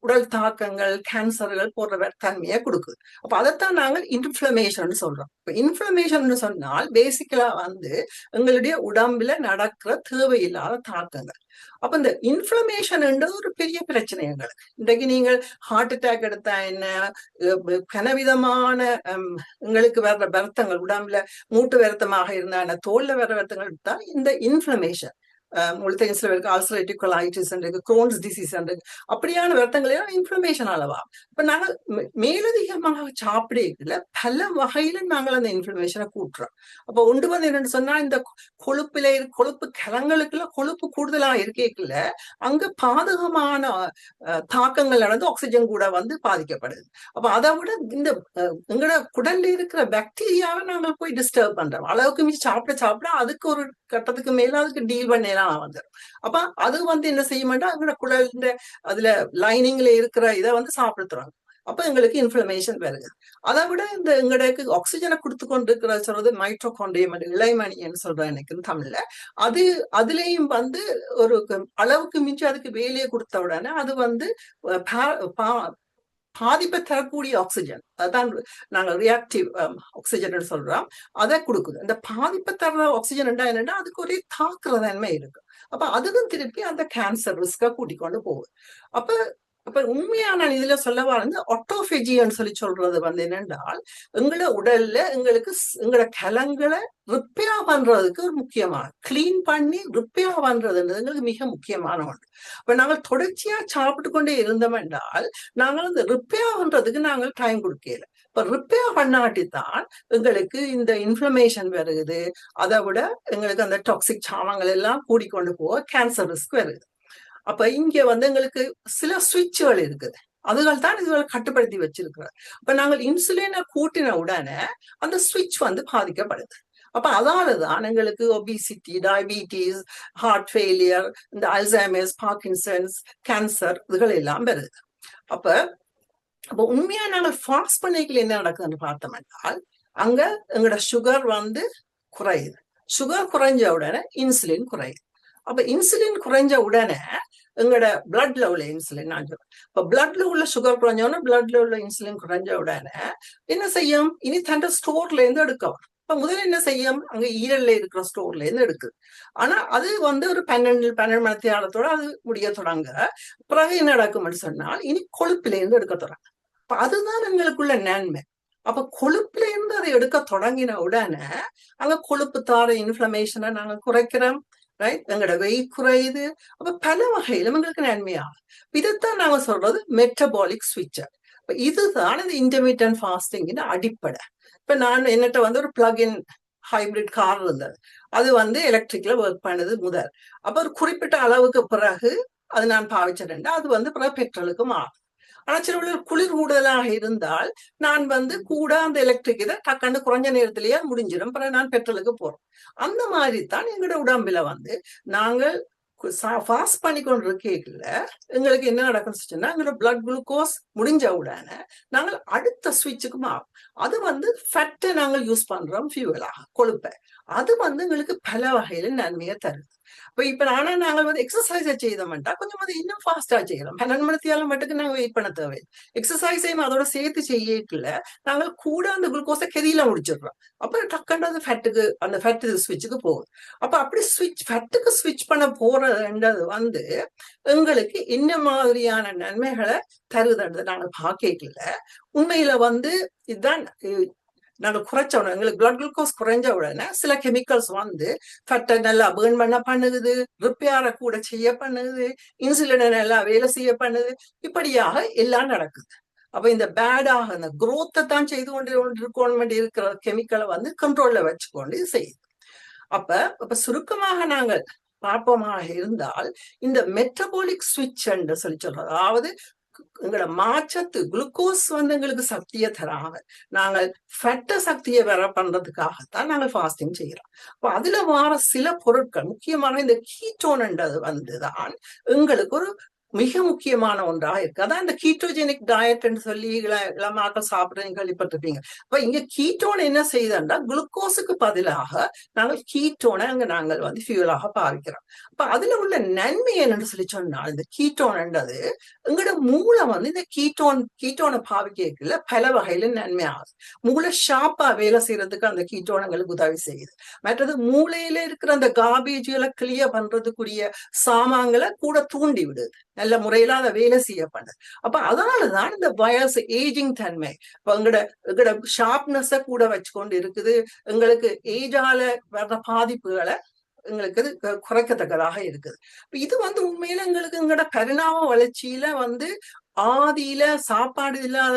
உடல் தாக்கங்கள், கேன்சர்கள் போன்ற தன்மையை கொடுக்குது. அப்ப அதைத்தான் நாங்கள் இன்ஃப்ளமேஷன் சொல்றோம். இப்ப இன்ஃப்ளமேஷன் சொன்னால் பேசிக்கலா வந்து எங்களுடைய உடம்புல நடக்கிற தேவையில்லாத தாக்கங்கள். அப்ப இந்த இன்ஃப்ளமேஷன் ஒரு பெரிய பிரச்சனை எங்களுக்கு. இன்றைக்கு நீங்கள் ஹார்ட் அட்டாக் எடுத்தா என்ன, கனவிதமான எங்களுக்கு வர்ற வருத்தங்கள், உடம்புல மூட்டு வருத்தமாக இருந்தா என்ன, தோல்ல வர்ற வருத்தங்கள் எடுத்தா இந்த இன்ஃப்ளமேஷன், உங்களுக்கு சில பேருக்கு அல்சரேட்டிவ் கொலைட்டிஸ் இருக்கு, குரோன்ஸ் டிசீஸ் இருக்கு, அப்படியான வருத்தங்கள் எல்லாம் இன்ஃப்ளமேஷன் அளவா. இப்ப நாங்கள் மேலதிகமாக சாப்பிடல பல வகையில நாங்கள் அந்த இன்ஃப்ளமேஷனை கூட்டுறோம். அப்ப ஒன்று வந்து என்னன்னு சொன்னா இந்த கொழுப்பு கலங்களுக்குள்ள கொழுப்பு கூடுதலா இருக்கேக்குள்ள அங்க பாதகமான தாக்கங்கள் நடந்து ஆக்சிஜன் கூட வந்து பாதிக்கப்படுது. அப்ப அதை விட இந்த எங்களோட குடல்ல இருக்கிற பாக்டீரியாவை நாங்கள் போய் டிஸ்டர்ப் பண்றோம். அளவுக்கு மிஞ்சி சாப்பிட அதுக்கு ஒரு கட்டத்துக்கு மேல அதுக்கு டீல் பண்ணலாம் வந்துடும். அப்ப அது வந்து என்ன செய்ய மாட்டோம், எங்களோட குடல் அதுல லைனிங்ல இருக்கிற இதை வந்து சாப்பிடுத்துறாங்க. அப்ப எங்களுக்கு இன்ஃப்ளமேஷன் வருது. அதை விட இந்த எங்களுக்கு ஆக்சிஜனை கொடுத்து கொண்டு இருக்கிற சொல்றது மைட்டோகாண்ட்ரியம், இளைமணின்னு சொல்றேன் எனக்கு தமிழ்ல. அதுலயும் வந்து ஒரு அளவுக்கு மிஞ்சி அதுக்கு வேலையை கொடுத்த உடனே அது வந்து பாதிப்பை தரக்கூடிய ஆக்சிஜன், அதான் நாங்கள் ரியாக்டிவ் ஆக்சிஜன் சொல்றோம், அதை கொடுக்குது. இந்த பாதிப்பை தர ஆக்சிஜன் என்னன்னா அதுக்கு ஒரே தாக்குற தன்மை இருக்கு. அப்ப அதுக்கும் திருப்பி அந்த கேன்சர் ரிஸ்க கூட்டிக் கொண்டு போகுது. அப்ப உண்மையான இதுல சொல்லவா ஆட்டோபெஜின்னு சொல்லி சொல்றது என்னென்றால், எங்களை உடல்ல எங்களோட கலங்களை ரிப்பேர் பண்றதுக்கு ஒரு முக்கியமான, கிளீன் பண்ணி ரிப்பேர் பண்றதுன்றது எங்களுக்கு மிக முக்கியமான ஒன்று. இப்ப நாங்கள் தொடர்ச்சியா சாப்பிட்டு கொண்டே இருந்தோம் என்றால் நாங்கள் அந்த ரிப்பேர் பண்றதுக்கு நாங்கள் டைம் கொடுக்கல. இப்ப ரிப்பேர் பண்ணாட்டித்தான் எங்களுக்கு இந்த இன்ஃப்ளமேஷன் வருது, அதை விட எங்களுக்கு அந்த டாக்ஸிக் சாமங்கள் எல்லாம் கூடிக்கொண்டு போக கேன்சர் ரிஸ்க் வருது. அப்ப இங்க எங்களுக்கு சில சுவிட்சுகள் இருக்குது, அதுகள் தான் இதுகளை கட்டுப்படுத்தி வச்சிருக்கிறது. அப்ப நாங்கள் இன்சுலினை கூட்டின உடனே அந்த சுவிட்ச் பாதிக்கப்படுது. அப்ப அதாலதான் எங்களுக்கு ஒபிசிட்டி, டயபிட்டிஸ், ஹார்ட் ஃபெயிலியர், இந்த அல்சைமர்ஸ், பார்க்கின்சன்ஸ், கேன்சர் இதுகள் எல்லாம் வருது. அப்ப உண்மையா நாங்கள் ஃபாஸ்ட் பண்ணிக்கல என்ன நடக்குதுன்னு பார்த்தோம் என்றால், அங்க எங்களோட சுகர் குறையுது. சுகர் குறைஞ்ச உடனே இன்சுலின் குறையுது. அப்ப இன்சுலின் குறைஞ்ச உடனே எங்களோட பிளட்ல உள்ள இன்சுலின் நான் சொல்றேன். இப்ப பிளட்ல உள்ள சுகர் குறைஞ்ச உடனே பிளட்ல உள்ள இன்சுலின் குறைஞ்ச உடனே என்ன செய்யும், இனி தண்ட ஸ்டோர்ல இருந்து எடுக்கும். இப்ப முதல்ல என்ன செய்யும், அங்க ஈரல்ல இருக்கிற ஸ்டோர்ல இருந்து எடுக்குது. ஆனா அது ஒரு 12 மணி நேரத்தோட அது முடிய தொடங்க. பிறகு என்ன நடக்கும்னு சொன்னால் இனி கொழுப்புல இருந்து எடுக்க தொடங்க. அப்ப அதுதான் எங்களுக்குள்ள நன்மை. அப்ப கொழுப்புல இருந்து அதை எடுக்க தொடங்கின உடனே அங்க கொழுப்பு தார இன்ஃப்ளமேஷனை நாங்க குறைக்கிறோம், ரைட்? எங்களோட வெயிட் குறையுது. அப்ப பல வகையில எங்களுக்கு நன்மையாகும். இதைத்தான் நாங்க சொல்றது மெட்டபாலிக் ஸ்விட்சர். இதுதான் இந்த இன்டர்மீடியன்ட் ஃபாஸ்டிங்கின் அடிப்படை. இப்ப நான் என்னட்ட ஒரு பிளக்-இன் ஹைபிரிட் கார் இருந்தது, அது எலக்ட்ரிக்ல ஒர்க் பண்ணது முதல். அப்ப ஒரு குறிப்பிட்ட அளவுக்கு பிறகு அது நான் பாவிச்சிட்டேன், அது பிறகு பெட்ரோலுக்கு மாறும். ஆனா சில குளிர் கூடுதலாக இருந்தால் நான் கூட அந்த எலக்ட்ரிக் இதை டக்குன்னு குறைஞ்ச நேரத்திலேயே முடிஞ்சிடும், பிறகு நான் பெட்ரோலுக்கு போறோம். அந்த மாதிரி தான் எங்களோட உடம்புல நாங்கள் ஃபாஸ்ட் பண்ணி கொண்டு இருக்கல எங்களுக்கு என்ன நடக்கும்னு சொன்னா, எங்களோட பிளட் குளுக்கோஸ் முடிஞ்ச உடனே நாங்கள் அடுத்த ஸ்விட்சுக்கு மாறும். அது ஃபேட்டை நாங்கள் யூஸ் பண்றோம் ஃபியூவலாக, கொழுப்பை. அது எங்களுக்கு பல வகையில நன்மையை தருது. இப்ப நாங்கள் எக்ஸசைஸ் செய்தோம்டா கொஞ்சம் இன்னும் ஃபாஸ்டா செய்யலாம். 12 மணி மட்டுக்கு நாங்க வெயிட் பண்ண தேவையில்லை. எக்ஸசைஸையும் அதோட சேர்த்து செய்யல நாங்கள் கூட அந்த குளுக்கோஸை கெதியில முடிச்சிடுறோம். அப்புறம் டக்குன்னு அந்த ஃபேட்டு ஸ்விட்சுக்கு போகுது. அப்ப அப்படி ஃபேட்டுக்கு ஸ்விட்ச் பண்ண போறதுன்றது எங்களுக்கு என்ன மாதிரியான நன்மைகளை தருதுன்றது நாங்க பார்க்கல. உண்மையில இதுதான் நாங்க குறைச்சோம். எங்களுக்கு பிளட் குளுக்கோஸ் குறைஞ்ச உடனே சில கெமிக்கல்ஸ் ஃபேட்டை நல்லா பேர்ன் பண்ண பண்ணுது, ரிப்பேரை கூட செய்ய பண்ணுது, இன்சுலினை நல்லா வேலை செய்ய பண்ணுது. இப்படியாக எல்லாம் நடக்குது. அப்ப இந்த பேடாக இந்த குரோத்தை தான் செய்து கொண்டு இருக்கிற கெமிக்கலை கண்ட்ரோல்ல வச்சுக்கொண்டு செய்யுது. அப்ப சுருக்கமாக நாங்கள் பார்ப்போமாக இருந்தால், இந்த மெட்டபாலிக் ஸ்விட்ச் என்று சொல்லி சொல்றோம். அதாவது எங்களோட மாற்றத்து குளுக்கோஸ் எங்களுக்கு சக்தியை தராங்க, நாங்கள் ஃபேட்ட சக்தியை வர பண்றதுக்காகத்தான் நாங்கள் ஃபாஸ்டிங் செய்யறோம். அப்ப அதுல வர சில பொருட்கள், முக்கியமான இந்த கீட்டோன்ன்றது தான் எங்களுக்கு ஒரு மிக முக்கியமான ஒன்றாக இருக்கு. அதான் இந்த கீட்டோஜெனிக் டயட் சொல்லி இளமாக்கள் சாப்பிடுறீங்க கேள்விப்பட்டிருப்பீங்க. அப்ப இங்க கீட்டோன் என்ன செய்யுதுன்னா, குளுக்கோஸுக்கு பதிலாக நாங்கள் கீட்டோனை நாங்கள் ஃபியூலாக பாவிக்கிறோம். அப்ப அதுல உள்ள நன்மை என்னன்னு சொல்லி சொன்னால், இந்த கீட்டோன்ன்றது எங்களோட மூளை இந்த கீட்டோனை பாவிக்கல பல வகையில நன்மை ஆகுது. மூளை ஷார்ப்பா வேலை செய்யறதுக்கு அந்த கீட்டோன் எங்களுக்கு உதவி செய்யுது. மற்றது மூளையில இருக்கிற அந்த கார்பேஜ்களை கிளியர் பண்றதுக்குரிய சாமான்களை கூட தூண்டி விடுது, நல்ல முறையில அதை வேலை செய்யப்படுது. அப்ப அதனாலதான் இந்த வயசு ஏஜிங் தன்மை எங்களோட ஷார்ப்னஸ கூட வச்சுக்கொண்டு இருக்குது. எங்களுக்கு ஏஜால வர்ற பாதிப்புகளை எங்களுக்கு குறைக்கத்தக்கதாக இருக்குது. இது உண்மையில எங்களுக்கு எங்களோட பரிணாம வளர்ச்சியில ஆதியில சாப்பாடு இல்லாத,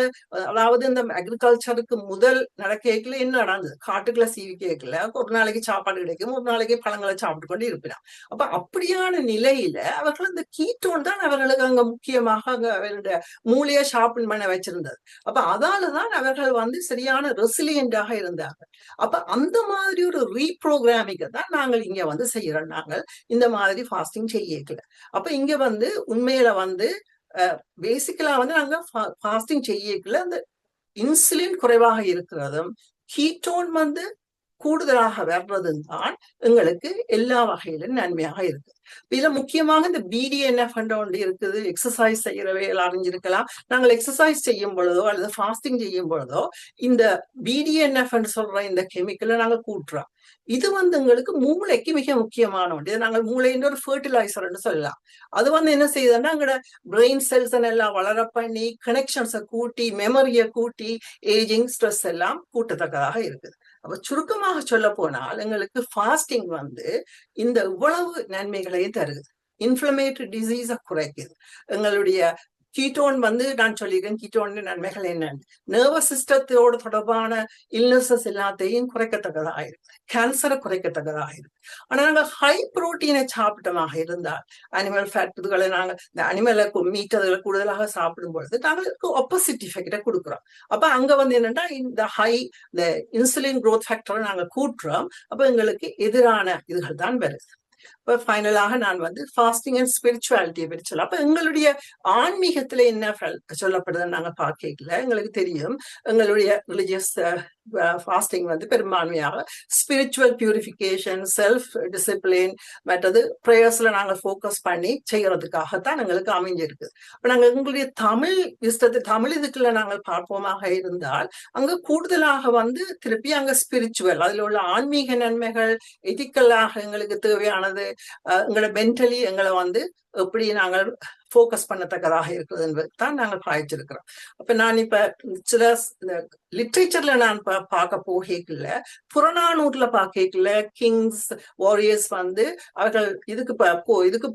அதாவது இந்த அக்ரிகல்ச்சருக்கு முதல் நடக்கல என்ன நடந்தது, காட்டுக்குள்ள சீவி கேட்கல, ஒரு நாளைக்கு சாப்பாடு கிடைக்கும், ஒரு நாளைக்கு பழங்களை சாப்பிட்டு கொண்டு இருப்பினான். அப்ப அப்படியான நிலையில அவர்கள் இந்த கீட்டோன் தான் அவர்களுக்கு அங்க முக்கியமாக அவர்களுடைய மூளையை ஷார்பன் பண்ண வச்சிருந்தது. அப்ப அதாலதான் அவர்கள் சரியான ரெசிலியண்டாக இருந்தாங்க. அப்ப அந்த மாதிரி ஒரு ரீப்ரோகிராமிங்க தான் நாங்கள் இங்க செய்யறோம். நாங்கள் இந்த மாதிரி ஃபாஸ்டிங் செய்யல. அப்ப இங்க உண்மையில பேசிக்கலா நாங்க ஃபாஸ்டிங் செய்யல அந்த இன்சுலின் குறைவாக இருக்கிறதும், கீட்டோன் கூடுதலாக வர்றதும் தான் எங்களுக்கு எல்லா வகையிலும் நன்மையாக இருக்கு. இதுல முக்கியமாக இந்த BDNF ஒன்று இருக்குது. எக்ஸசைஸ் செய்யறவைகள் அறிஞ்சிருக்கலாம். நாங்கள் எக்ஸசைஸ் செய்யும் பொழுதோ அல்லது ஃபாஸ்டிங் செய்யும் பொழுதோ இந்த BDNF சொல்ற இந்த கெமிக்கலை நாங்கள் கூட்டுறோம். இது எங்களுக்கு மூளைக்கு மிக முக்கியமான ஒன்று. இதை நாங்கள் மூளையின் ஒரு ஃபர்டிலைசர் சொல்லலாம். அது என்ன செய்யுதுன்னா எங்களோட பிரெயின் செல்ஸ் எல்லாம் வளர பண்ணி கனெக்ஷன்ஸை கூட்டி மெமரியை கூட்டி ஏஜிங் ஸ்ட்ரெஸ் எல்லாம் கூட்டத்தக்கதாக இருக்குது. அப்ப சுருக்கமாக சொல்ல போனால் எங்களுக்கு ஃபாஸ்டிங் இந்த இவ்வளவு நன்மைகளையும் தருது. இன்ஃப்ளமேட்டரி டிசீஸை குறைக்குது. எங்களுடைய கீட்டோன் நான் சொல்லியிருக்கேன் கீட்டோன் நன்மைகள் என்னன்னு. நர்வஸ் சிஸ்டத்தோட தொடர்பான இல்னஸஸ் எல்லாத்தையும் குறைக்கத்தக்கதாக இருக்கு. கேன்சரை குறைக்கத்தக்கதாக இருக்கு. ஆனா நாங்கள் ஹை புரோட்டீனை சாப்பிட்டமாக இருந்தால் அனிமல் ஃபேட் இதுகளை நாங்கள் இந்த அனிமலை மீட் அதுகளை கூடுதலாக சாப்பிடும் பொழுது நாங்களுக்கு ஆப்போசிட் எஃபெக்டை கொடுக்குறோம். அப்ப அங்க என்னன்னா இந்த இன்சுலின் குரோத் ஃபேக்டரை நாங்கள் கூட்டுறோம். அப்ப எங்களுக்கு எதிரான இதுகள் தான் வருது. இப்ப ஃபைனலாக நான் ஃபாஸ்டிங் அண்ட் ஸ்பிரிச்சுவாலிட்டியை பற்றி சொல்ல. அப்ப எங்களுடைய ஆன்மீகத்துல என்ன சொல்லப்படுதுன்னு நாங்க பார்க்கல. எங்களுக்கு தெரியும் எங்களுடைய ரிலிஜியஸ் ஃபாஸ்டிங் பெரும்பான்மையாக ஸ்பிரிச்சுவல் பியூரிஃபிகேஷன், செல்ஃப் டிசிப்ளின், மற்றது ப்ரேயர்ஸ்ல நாங்க ஃபோக்கஸ் பண்ணி செய்யறதுக்காகத்தான் எங்களுக்கு அமைஞ்சிருக்கு. இப்ப நாங்க எங்களுடைய தமிழ் இதுக்குள்ள நாங்கள் பார்ப்போமாக இருந்தால் அங்க கூடுதலாக திருப்பி அங்க ஸ்பிரிச்சுவல் அதுல உள்ள ஆன்மீக நன்மைகள் எதிக்கலாக எங்களுக்கு தேவையானது எங்களை மென்டலி எங்களை எப்படி நாங்கள் ஃபோக்கஸ் பண்ணத்தக்கதாக இருக்கிறது என்பதுதான் நாங்கள் பாய்ச்சிருக்கிறோம். அப்ப நான் இப்ப சில லிட்ரேச்சர்ல நான் பார்க்க போகல, புறநானூர்ல பார்க்கல கிங்ஸ் வாரியர்ஸ் அவர்கள் இதுக்கு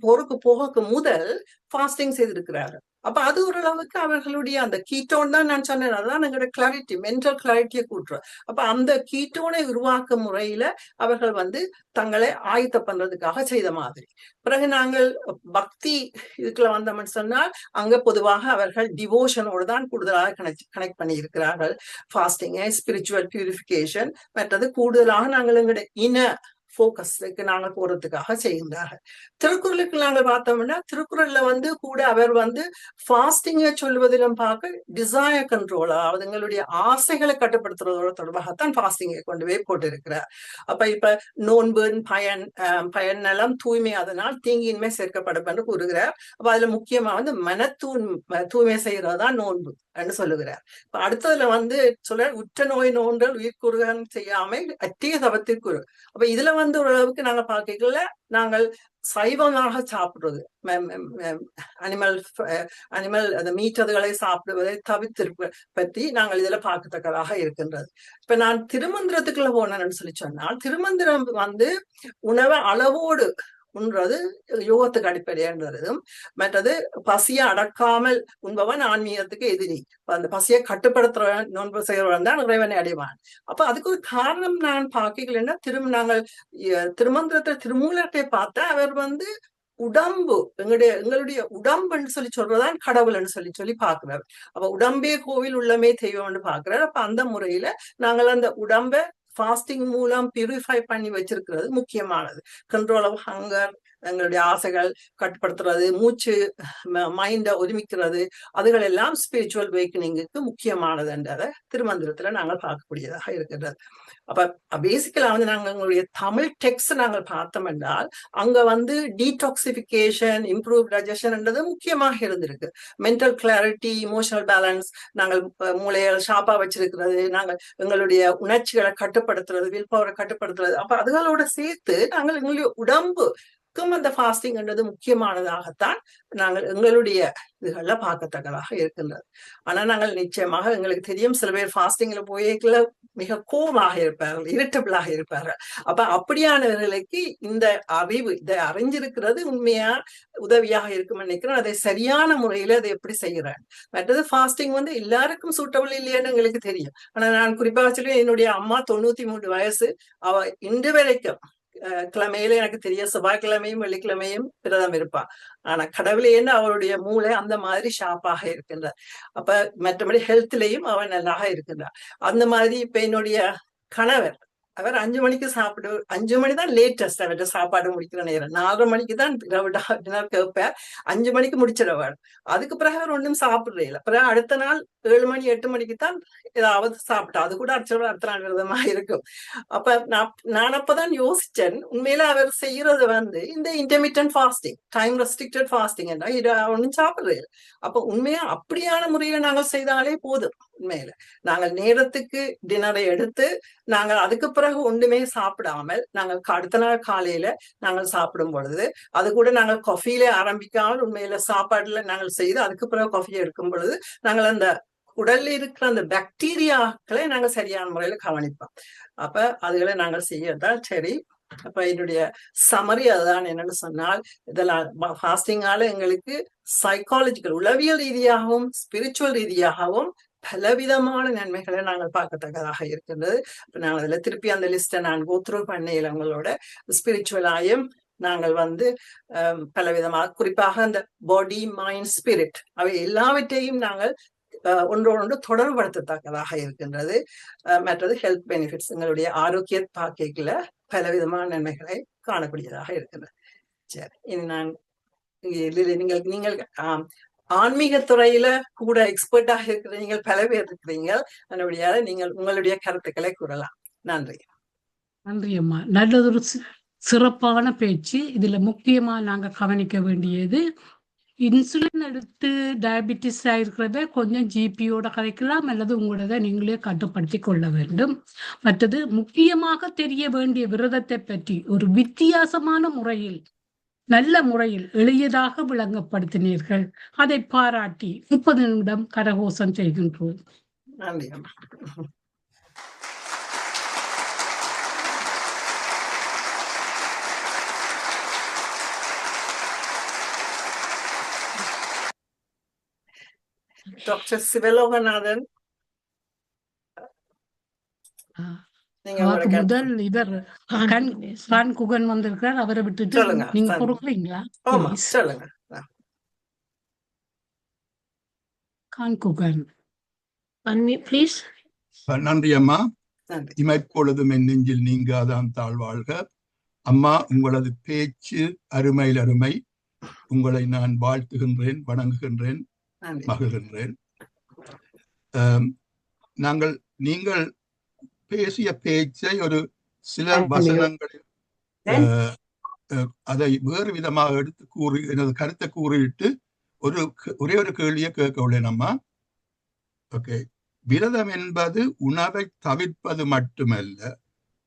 போருக்கு போக முதல் ஃபாஸ்டிங் செய்திருக்கிறார்கள். அப்ப அது ஓரளவுக்கு அவர்களுடைய அந்த கீட்டோன் தான் நான் சொன்னேன். அதுதான் எங்களோட கிளாரிட்டி, மென்டல் கிளாரிட்டியை கூட்டுறோம். அப்ப அந்த கீட்டோனை உருவாக்கும் முறையில அவர்கள் தங்களை ஆயத்த பண்றதுக்காக செய்த மாதிரி. பிறகு நாங்கள் பக்தி இதுக்குள்ள வந்தோம்னு சொன்னால் அங்க பொதுவாக அவர்கள் டிவோஷனோடு தான் கூடுதலாக கனெக்ட் பண்ணி இருக்கிறார்கள். ஃபாஸ்டிங், ஸ்பிரிச்சுவல் பியூரிஃபிகேஷன், மற்றது கூடுதலாக நாங்கள் எங்களுடைய போக்கஸ்க்கு நாங்க போறதுக்காக செய்கின்றார்கள். திருக்குறளுக்கு நாங்க பார்த்தோம்னா திருக்குறள்ல கூட அவர் ஃபாஸ்டிங்கை சொல்வதிலும் பார்க்க டிசைர் கண்ட்ரோல், எங்களுடைய ஆசைகளை கட்டுப்படுத்துறதோட தொடர்பாகத்தான் ஃபாஸ்டிங்கை கொண்டு போய் போட்டிருக்கிறார். அப்ப இப்ப நோன்பு பயன் நலம் தூய்மை அதனால் தீங்கின்மை சேர்க்கப்படும் என்று கூறுகிறார். அப்ப அதுல முக்கியமா தூய்மை செய்யறதுதான் நோன்பு என்று சொல்லுகிறார். இப்ப அடுத்ததுல சொல்ல உற்ற நோய் நோன்றல் உயிர்கூறுகன் செய்யாமை அற்றிய தவத்திற்குறு. அப்ப இதுல ஓரளவுக்கு நாங்க பார்க்கல நாங்கள் சைவமாக சாப்பிடுறது, அனிமல் அந்த மீட்டதுகளை சாப்பிடுவதை தவிர்த்திருப்ப பற்றி நாங்கள் இதுல பார்க்கத்தக்கதாக இருக்கின்றது. இப்ப நான் திருமந்திரத்துக்குள்ள போனேன்னு சொன்னால் திருமந்திரம் உணவை அளவோடு உண்றது யோகத்துக்கு அடிப்படையானதும், மற்றது பசியை அடக்காமல் உண்பவன் ஆன்மீகத்துக்கு எதிரி. அந்த பசியை கட்டுப்படுத்துற நோன்பு செய்யறவன் தான் இறைவனை அடைவான். அப்ப அதுக்கு ஒரு காரணம் நான் பார்க்கலன்னா நாங்கள் திருமந்திரத்தை திருமூலத்தை பார்த்தா அவர் உடம்பு எங்களுடைய உடம்புன்னு சொல்றதான் கடவுள்னு சொல்லி பாக்குறாரு. அப்ப உடம்பே கோவில் உள்ளமே தெய்வம்னு பாக்குறாரு. அப்ப அந்த முறையில நாங்கள் அந்த உடம்பை ஃபாஸ்டிங் மூலம் பியூரிஃபை பண்ணி வச்சிருக்கிறது முக்கியமானது. கண்ட்ரோல் ஆஃப் ஹங்கர், எங்களுடைய ஆசைகள் கட்டுப்படுத்துறது, மூச்சு மைண்டை ஒருமிக்கிறது, அதுகள் எல்லாம் ஸ்பிரிச்சுவல் வேக்கனிங்குக்கு முக்கியமானது என்றதை திருமந்திரத்துல நாங்கள் பார்க்கக்கூடியதாக இருக்கிறது. அப்ப பேசிக்கலா நாங்க எங்களுடைய தமிழ் டெக்ஸ்ட் நாங்கள் பார்த்தோம் என்றால் அங்க டீடாக்சிபிகேஷன், இம்ப்ரூவ் டைஜஷன் என்றது முக்கியமாக இருந்திருக்கு. மென்டல் கிளாரிட்டி, இமோஷனல் பேலன்ஸ், நாங்கள் மூளையை ஷார்ப்பா வச்சிருக்கிறது, நாங்கள் எங்களுடைய உணர்ச்சிகளை கட்டுப்படுத்துறது, வில் பவரை கட்டுப்படுத்துறது. அப்ப அதுகளோட சேர்த்து நாங்கள் எங்களுடைய உடம்பு அந்த ஃபாஸ்டிங் என்றது முக்கியமானதாகத்தான் நாங்கள் எங்களுடைய இதுகள்ல பார்க்கத்தக்கதாக இருக்கின்றது. ஆனா நாங்கள் நிச்சயமாக எங்களுக்கு தெரியும் சில பேர் ஃபாஸ்டிங்ல போய்க்குள்ள மிக கோபமாக இருப்பார்கள், இரிட்டபிளாக இருப்பார்கள். அப்ப அப்படியானவர்களுக்கு இந்த அறிவு, இதை அறிஞ்சிருக்கிறது உண்மையா உதவியாக இருக்கும் நினைக்கிறேன். அதை சரியான முறையில அதை எப்படி செய்யறேன். மற்றது ஃபாஸ்டிங் எல்லாருக்கும் சூட்டபிள் இல்லையான்னு எங்களுக்கு தெரியும். ஆனா நான் குறிப்பாக சொல்லி என்னுடைய அம்மா 93 வயசு, அவ இன்று வரைக்கும் கிழமையில எனக்கு தெரிய செவ்வாய்க்கிழமையும் வெள்ளிக்கிழமையும் விரதம் இருப்பான். ஆனா கடவுளேன்னு அவருடைய மூளை அந்த மாதிரி ஷார்ப்பாக இருக்கின்றார். அப்ப மற்றபடி ஹெல்த்லயும் அவன் நல்லாக இருக்கின்றார். அந்த மாதிரி இப்ப என்னுடைய கணவர் அவர் 5 மணிக்கு 5 மணி தான் லேட்டஸ்ட் அவர்கிட்ட சாப்பாடு முடிக்கிற நேரம். 4:30 மணிக்கு தான் டின்னர் கேட்பேன். 5 மணிக்கு முடிச்சிடவார். அதுக்கு பிறகு அவர் ஒன்றும் சாப்பிடுறே இல்லை. பிறகு அடுத்த நாள் 7 மணி 8 மணிக்கு தான் ஏதாவது சாப்பிட்டா. அது கூட அடுத்த நாள் விரதமா இருக்கும். அப்ப நான் அப்பதான் யோசிச்சேன், உண்மையில அவர் செய்யறது இந்த intermittent fasting, time restricted fasting என்றா இது ஒன்றும் சாப்பிடுறே இல்லை. அப்ப உண்மையா அப்படியான முறையில நாங்கள் செய்தாலே போதும். உண்மையில நாங்கள் நேரத்துக்கு டின்னரை எடுத்து நாங்கள் அதுக்கு பிறகு ஒன்றுமே சாப்பிடாமல் நாங்கள் அடுத்த நாள் காலையில நாங்கள் சாப்பிடும் பொழுது, அது கூட நாங்கள் காஃபியில ஆரம்பிக்காமல் உண்மையில சாப்பாடுல நாங்கள் செய்து அதுக்கு பிறகு காஃபி எடுக்கும் பொழுது நாங்கள் அந்த உடல்ல இருக்கிற அந்த பாக்டீரியாக்களை நாங்கள் சரியான முறையில கவனிப்போம். அப்ப அதுகளை நாங்கள் செய்யறதால் சரி. அப்ப என்னுடைய சமரி அதுதான். என்னன்னு சொன்னால், இதெல்லாம் ஃபாஸ்டிங்கால எங்களுக்கு சைக்காலஜிக்கல், உளவியல் ரீதியாகவும் ஸ்பிரிச்சுவல் ரீதியாகவும் பலவிதமான நன்மைகளை நாங்கள் பார்க்கத்தக்கதாக இருக்கின்றது. நாங்கள் அதுல திருப்பி அந்த லிஸ்ட்டை நான் கோத்ரூ பண்ணையில் உங்களோட ஸ்பிரிச்சுவலாயும் நாங்கள் பலவிதமாக, குறிப்பாக அந்த பாடி மைண்ட் ஸ்பிரிட் அவை எல்லாவற்றையும் நாங்கள் ஒன்றோடு தொடர்படுத்தத்தக்கதாக இருக்கின்றது. மற்றது ஹெல்த் பெனிஃபிட்ஸ், எங்களுடைய ஆரோக்கிய பாக்கைக்குள்ள பலவிதமான நன்மைகளை காணக்கூடியதாக இருக்கின்றது. சரி, இனி நான் நீங்கள் ஆன்மீக துறையில கூட எக்ஸ்பர்ட்டாக இருக்கிற நீங்கள் பல பேர் இருக்கிறீங்க. அதனுடைய நீங்கள் உங்களுடைய கருத்துக்களை கூறலாம். நன்றி. நன்றி அம்மா. நல்லதொரு சிறப்பான பேச்சு. இதுல முக்கியமா நாங்க கவனிக்க வேண்டியது, இன்சுலின் எடுத்து டயபிட்டிஸ் இருக்கிறத கொஞ்சம் ஜிபியோட கதைக்கலாம், அல்லது உங்களோட நீங்களே கட்டுப்படுத்தி கொள்ள வேண்டும். மற்றது முக்கியமாக தெரிய வேண்டிய விரதத்தை பற்றி ஒரு வித்தியாசமான முறையில், நல்ல முறையில் எளியதாக விளங்கப்படுத்தினீர்கள். அதை பாராட்டி 30 நிமிடம் கரகோஷம் செய்கின்றோம். நன்றி. டாக்டர் சிவலோகநாதன், முதல் இவர் கான் குகன் வந்திருக்கிறார். அவரை விட்டுட்டு நீங்க கொடுக்குறீங்களா? சொல்லுங்க. கான் குகன், ப்ளீஸ். நன்றி அம்மா. இமைப்பொழுதும் என் நெஞ்சில் நீங்காதான் தாழ்வாழ்க. அம்மா, உங்களது பேச்சு அருமையில் அருமை. உங்களை நான் வாழ்த்துகின்றேன், வணங்குகின்றேன், மகிழ்கின்றேன். நீங்கள் பேசிய பேச்சை ஒரு சில வசனங்களில் அதை வேறு விதமாக எடுத்து கூறி எனது கருத்தை கூறிவிட்டு ஒரே ஒரு கேள்வியை கேட்க உள்ளேன் அம்மா. ஓகே, விரதம் என்பது உணவை தவிர்ப்பது மட்டுமல்ல,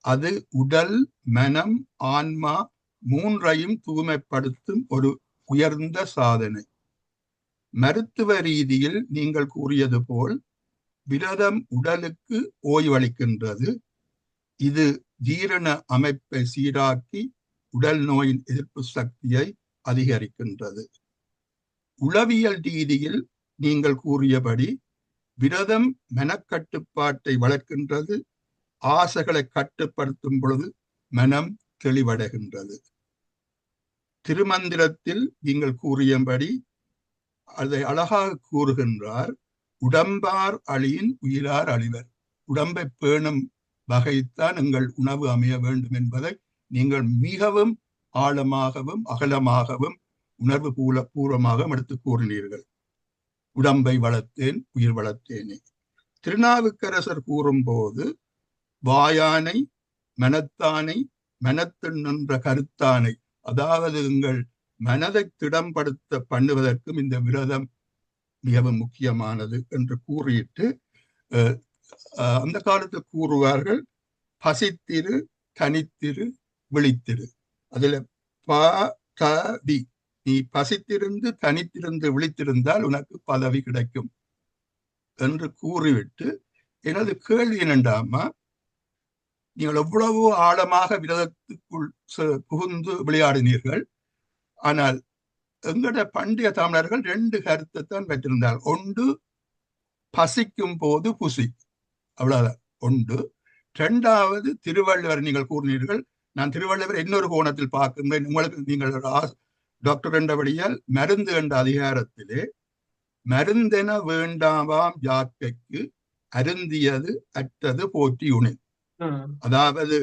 அது உடல், மனம், ஆன்மா மூன்றையும் தூய்மைப்படுத்தும் ஒரு உயர்ந்த சாதனை. மருத்துவ ரீதியில் நீங்கள் கூறியது போல் விரதம் உடலுக்கு ஓய்வளிக்கின்றது. இது ஜீரண அமைப்பை சீராக்கி உடல் நோயின் எதிர்ப்பு சக்தியை அதிகரிக்கின்றது. உளவியல் ரீதியில் நீங்கள் கூறியபடி விரதம் மனக்கட்டுப்பாட்டை வளர்க்கின்றது. ஆசைகளை கட்டுப்படுத்தும் பொழுது மனம் தெளிவடைகின்றது. திருமந்திரத்தில் நீங்கள் கூறியபடி அதை அழகாக கூறுகின்றார், உடம்பார் அழியின் உயிரார் அழிவர். உடம்பை பேணும் வகைத்தான் எங்கள் உணவு அமைய வேண்டும் என்பதை நீங்கள் மிகவும் ஆழமாகவும் அகலமாகவும் உணர்வு பூர்வமாகவும் எடுத்து கூறினீர்கள். உடம்பை வளர்த்தேன், உயிர் வளர்த்தேனே. திருநாவுக்கரசர் கூறும்போது வாயானை மனத்தானை மனத்தில் நின்ற கருத்தானை, அதாவது எங்கள் மனதை திடம்படுத்த பண்ணுவதற்கும் இந்த விரதம் மிகவும் முக்கியமானது என்று கூறிட்டு அந்த காலத்தில் கூறுவார்கள், பசித்திரு, தனித்திரு, விழித்திரு. அதுல பதவி, நீ பசித்திருந்து தனித்திருந்து விழித்திருந்தால் உனக்கு பதவி கிடைக்கும் என்று கூறிவிட்டு, எனது கேள்வி என்னண்டாமா, நீங்கள் எவ்வளவு ஆழமாக விரதத்துக்குள் புகுந்து விளையாடினீர்கள். ஆனால் எங்கட பண்டைய தமிழர்கள் 2 கருத்தை தான் வைத்திருந்தார். ஒன்று, பசிக்கும் போது புசி, அவ்வளவுதான் ஒன்று. 2வது, திருவள்ளுவர் நீங்கள் கூறினீர்கள். நான் திருவள்ளுவர் இன்னொரு கோணத்தில் பார்க்கின்றேன். உங்களுக்கு நீங்கள் டாக்டர் என்றபடியால் மருந்து என்ற அதிகாரத்திலே, மருந்தென வேண்டாமாம் யாக்கைக்கு அருந்தியது அற்றது போற்றி உணி. ம், அதாவது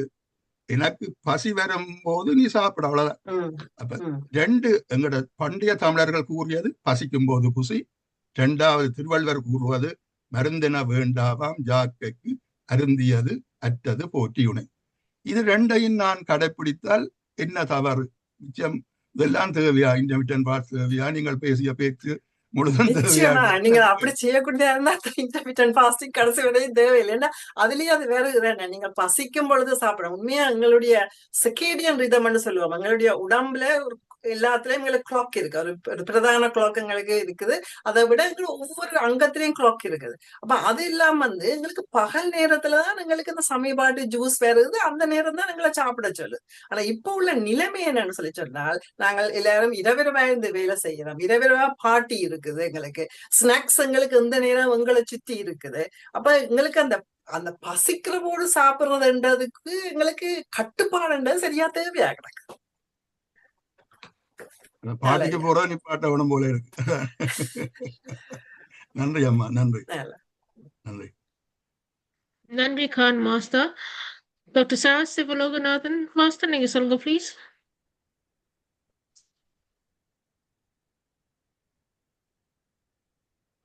எனக்கு பசி வரும்போது நீ சாப்பிட, அவ்வளவுதான். ம், அப்ப ம், ரெண்டு எங்கட பண்டைய தமிழர்கள் கூறியது பசிக்கும் போது குசி. இரண்டாவது திருவள்ளுவர் கூறுவது மருந்தென வேண்டாவாம் யாக்கைக்கு அருந்தியது அற்றது போற்றியுணை. இது ரெண்டையும் நான் கடைப்பிடித்தால் என்ன தவறு? நிச்சயம் இதெல்லாம் தேவையா? இன்டர்மிட்டன்ட் ஃபாஸ்டிங் தேவையா? நீங்கள் பேசிய பேச்சு முழுதும் தேவையா? நிச்சயமா நீங்க அப்படி செய்யக்கூடியதா இருந்தா இன்டர்மிட்டன்ட் ஃபாஸ்டிங் கடைசி வரையும் தேவையில்லை. ஏன்னா அதுலயும் அது வேற இதுதானே, நீங்க பசிக்கும் பொழுது சாப்பிடணும். உண்மையா எங்களுடைய சிர்கேடியன் ரிதம்னு சொல்லுவோம். எங்களுடைய உடம்புல ஒரு எல்லாத்துலயும் எங்களுக்கு கிளாக் இருக்கு. ஒரு பிரதான கிளாக் எங்களுக்கு இருக்குது. அதை விட எங்களுக்கு ஒவ்வொரு அங்கத்திலயும் கிளாக் இருக்குது. அப்ப அது இல்லாம வந்து எங்களுக்கு பகல் நேரத்துலதான் எங்களுக்கு இந்த சமயபாட்டு ஜூஸ் வருது. அந்த நேரம் தான் எங்களை சாப்பிட சொல்லு. ஆனா இப்ப உள்ள நிலைமை என்னன்னு சொல்லி சொன்னால், நாங்கள் எல்லாரும் இரவிரவா இருந்து வேலை செய்யறோம். இரவிரவா பார்ட்டி இருக்குது, எங்களுக்கு ஸ்நாக்ஸ் எங்களுக்கு எந்த நேரம் எங்களை சுத்தி இருக்குது. அப்ப எங்களுக்கு அந்த அந்த பசிக்கிறவோடு சாப்பிடுறதுன்றதுக்கு எங்களுக்கு கட்டுப்பாடுன்றது சரியா தேவையா கிடக்கு. பாட்டிக்கு போற நிப்பாட்ட உடம்பு போல இருக்கு. நன்றி அம்மா, நன்றி நன்றி. Nandri Khan Master. Dr. Sarah Sivaloganatham Master, நீங்க சொல்லுங்க please.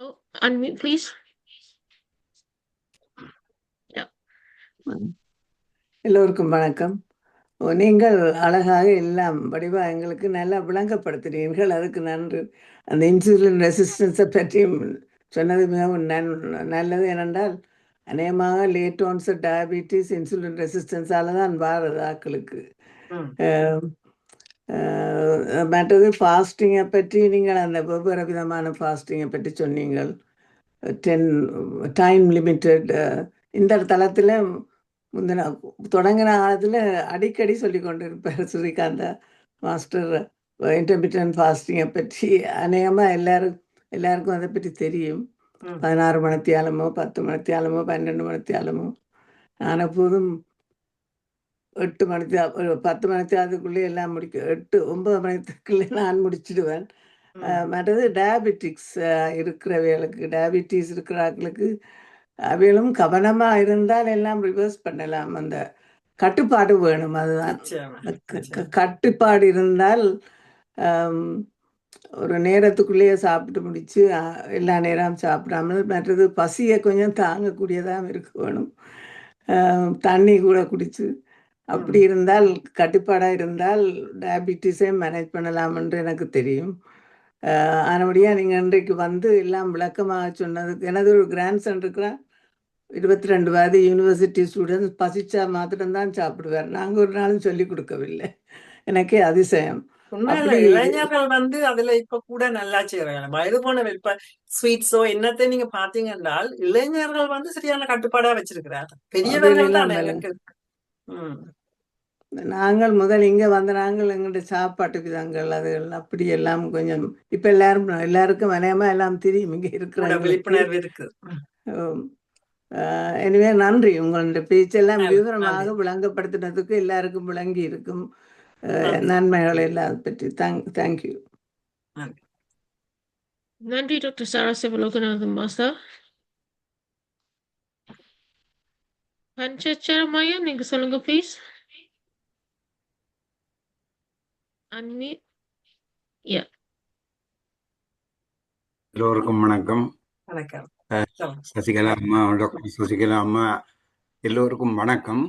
Oh, unmute please. எல்லோருக்கும் வணக்கம். நீங்கள் அழகாக எல்லாம் வடிவா எங்களுக்கு நல்லா விளங்கப்படுத்துகிறீர்கள், அதுக்கு நன்றி. அந்த இன்சுலின் ரெசிஸ்டன்ஸை பற்றியும் சொன்னது மிகவும் நல்லது. ஏனென்றால் அநேகமாக லேட் ஆன்செட் டயபிட்டிஸ் இன்சுலின் ரெசிஸ்டன்ஸால தான் வாரது ஆக்களுக்கு. மற்றது ஃபாஸ்டிங்கை பற்றி நீங்கள் அந்த வெவ்வேறு விதமான ஃபாஸ்டிங்கை பற்றி சொன்னீங்கள். 10 டைம் லிமிட்டட். இந்த தளத்தில் முந்தின தொடங்கின காலத்தில் அடிக்கடி சொல்லி கொண்டு இருப்பார் ஸ்ரீகாந்தா மாஸ்டர் இன்டர்மிட்டன்ட் ஃபாஸ்டிங்கை பற்றி. அநேகமாக எல்லாருக்கும் அதை பற்றி தெரியும். 16 மணித்தியாலமோ 10 மணித்தியாலமோ 12 மணித்தியாலமோ. நான் எப்போதும் 8 மணித்தியாலம் 10 மணித்தியாலத்துக்குள்ளே எல்லாம் 8-9 மணிக்குள்ளே நான் முடிச்சிடுவேன். மற்றது டயபெட்டிக்ஸ் இருக்கிறவர்களுக்கு, டயபிட்டிஸ் இருக்கிறவர்களுக்கு அவைகளும் கவனமாக இருந்தால் எல்லாம் ரிவர்ஸ் பண்ணலாம். அந்த கட்டுப்பாடு வேணும், அதுதான். கட்டுப்பாடு இருந்தால் ஒரு நேரத்துக்குள்ளேயே சாப்பிட்டு முடிச்சு எல்லா நேரம் சாப்பிடாமல், மற்றது பசியை கொஞ்சம் தாங்கக்கூடியதாக இருக்க வேணும். தண்ணி கூட குடிச்சு அப்படி இருந்தால், கட்டுப்பாடாக இருந்தால் டயபிட்டிஸை மேனேஜ் பண்ணலாம் என்று எனக்கு தெரியும். ஆனபடியாக நீங்கள் இன்றைக்கு வந்து எல்லாம் விளக்கமாக சொன்னதுக்கு, எனது ஒரு கிராண்ட் சன் இருக்கிறான், 22 வயது யூனிவர்சிட்டி ஸ்டூடெண்ட்ஸ், பசிச்சா மாத்திரம்தான் சாப்பிடுவார். நாங்கள் ஒரு நாளும் சொல்லி கொடுக்கவில்லை. எனக்கே அதிசயம். இளைஞர்கள் வந்து அதுல இப்ப கூட நல்லா செய்யறாங்க. வயது போன இப்ப ஸ்வீட்ஸோ என்னத்தை நீங்க பாத்தீங்க என்றால் இளைஞர்கள் வந்து சரியான கட்டுப்பாடா வச்சிருக்கிறாங்க. பெரியவர்கள் தான் எனக்கு. நாங்கள் முதல் இங்க வந்த நாங்கள் எங்களுடைய சாப்பாட்டு விதங்கள் அதுகள் அப்படி எல்லாம் கொஞ்சம் இப்ப எல்லாருக்கும் அநேகமா எல்லாம் தெரியும் இங்க இருக்கிற விழிப்புணர்வு இருக்கு. எனவே நன்றி, உங்களுடைய பேச்செல்லாம் விவரமாக விளங்கப்படுத்தினதுக்கு எல்லாருக்கும் விளங்கி இருக்கும் நன்மைகள் எல்லாம் பற்றி. தேங்க்யூ. நன்றி டாக்டர் சாரா சிவலோகநாதன் மாஸ்டர். பஞ்சச்சரமாயா நீங்க சொல்லுங்க ப்ளீஸ். Unmute. Yeah. எல்லோருக்கும் வணக்கம். வணக்கம் சசிகலா அம்மா, டாக்டர் சசிகலா அம்மா எல்லோருக்கும் வணக்கம்.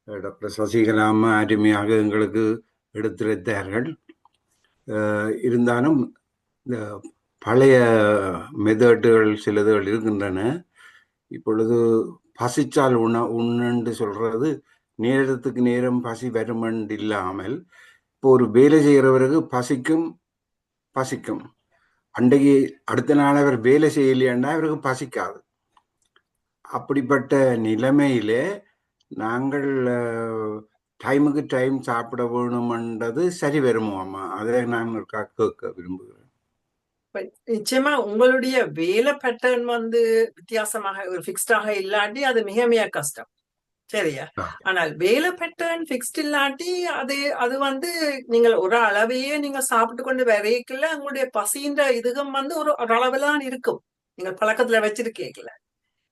டாக்டர் சசிகலா அம்மா அருமையாக எங்களுக்கு எடுத்துரைத்தார்கள். இருந்தாலும் இந்த பழைய மெத்தடுகள் சிலதுகள் இருக்கின்றன. இப்பொழுது பசிச்சால் உண்ணு சொல்றது நேரத்துக்கு நேரம் பசி வருமென்று இல்லாமல், இப்போ ஒரு வேலை செய்கிறவருக்கு பசிக்கும் அன்றைக்கு அடுத்த நாள் அவர் வேலை செய்யலையாண்டா அவருக்கு பசிக்காது. அப்படிப்பட்ட நிலைமையிலே நாங்கள் டைமுக்கு டைம் சாப்பிட வேணும்ன்றது சரி வருமோம்மா? அதை நான் கேட்க விரும்புகிறேன். நிச்சயமா உங்களுடைய வேலை பேட்டர்ன் வந்து வித்தியாசமாக ஒரு ஃபிக்ஸ்டாக இல்லாட்டி அது மிக மிக கஷ்டம், சரியா? ஆனால் வேலை பேட்டர்ன் ஃபிக்ஸ்ட் இல்லாட்டி அது வந்து நீங்கள் ஒரு அளவையே நீங்க சாப்பிட்டு கொண்டு வரைக்கல, உங்களுடைய பசின்ற இதுகம் வந்து ஒரு அளவுல தான் இருக்கும். நீங்க பழக்கத்துல வச்சிருக்கீங்கள.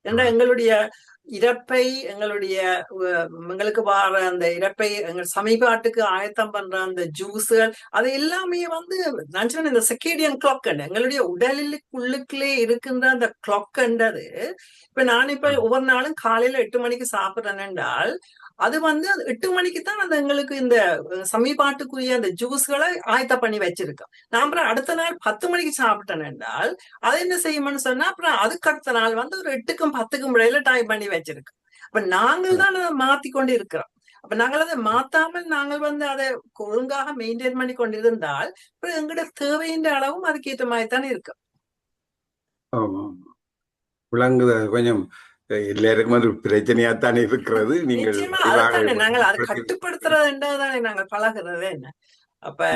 ஏன்னா எங்களுடைய இறப்பை எங்களுக்கு வர அந்த இறப்பை எங்கள் சமீபாட்டுக்கு ஆயத்தம் பண்ற அந்த ஜூஸுகள் அது எல்லாமே வந்து நான் சொன்ன இந்த செக்கேடியன் கிளாக் எங்களுடைய உடலுக்குள்ளுக்குள்ளே இருக்கின்ற அந்த கிளாக்ன்றது இப்ப நான் ஒவ்வொரு நாளும் காலையில 8 மணிக்கு சாப்பிடுறேன் என்றால் அது வந்து 8 மணிக்கு தான் அது எங்களுக்கு இந்த சமீபாட்டுக்குரிய அந்த ஜூஸ்களை ஆயத்த பண்ணி வச்சிருக்கோம். நான் அப்புறம் அடுத்த நாள் 10 மணிக்கு சாப்பிட்டேன் என்றால் அது என்ன செய்யும்னு சொன்னா அப்புறம் அதுக்கு அடுத்த நாள் வந்து ஒரு 8க்கும் 10க்கும் இடையில டைம் பண்ணி வச்சிருக்கோம். அப்ப நாங்கள் தான் அதை மாத்தி கொண்டு இருக்கிறோம். அப்ப நாங்கள் அதை மாத்தாமல் நாங்கள் வந்து அதை ஒழுங்காக மெயின்டைன் பண்ணி கொண்டிருந்தால் அப்புறம் எங்களோட தேவையின் அளவும் அதுக்கேற்ற மாதிரி தானே இருக்கும். விளங்குது. கொஞ்சம் எல்லாருக்கும் அது பிரச்சனையாத்தானே இருக்கிறது. நீங்கள் நாங்கள் அதை கட்டுப்படுத்துறதுன்றதானே நாங்கள் பழகிறது என்ன. அப்ப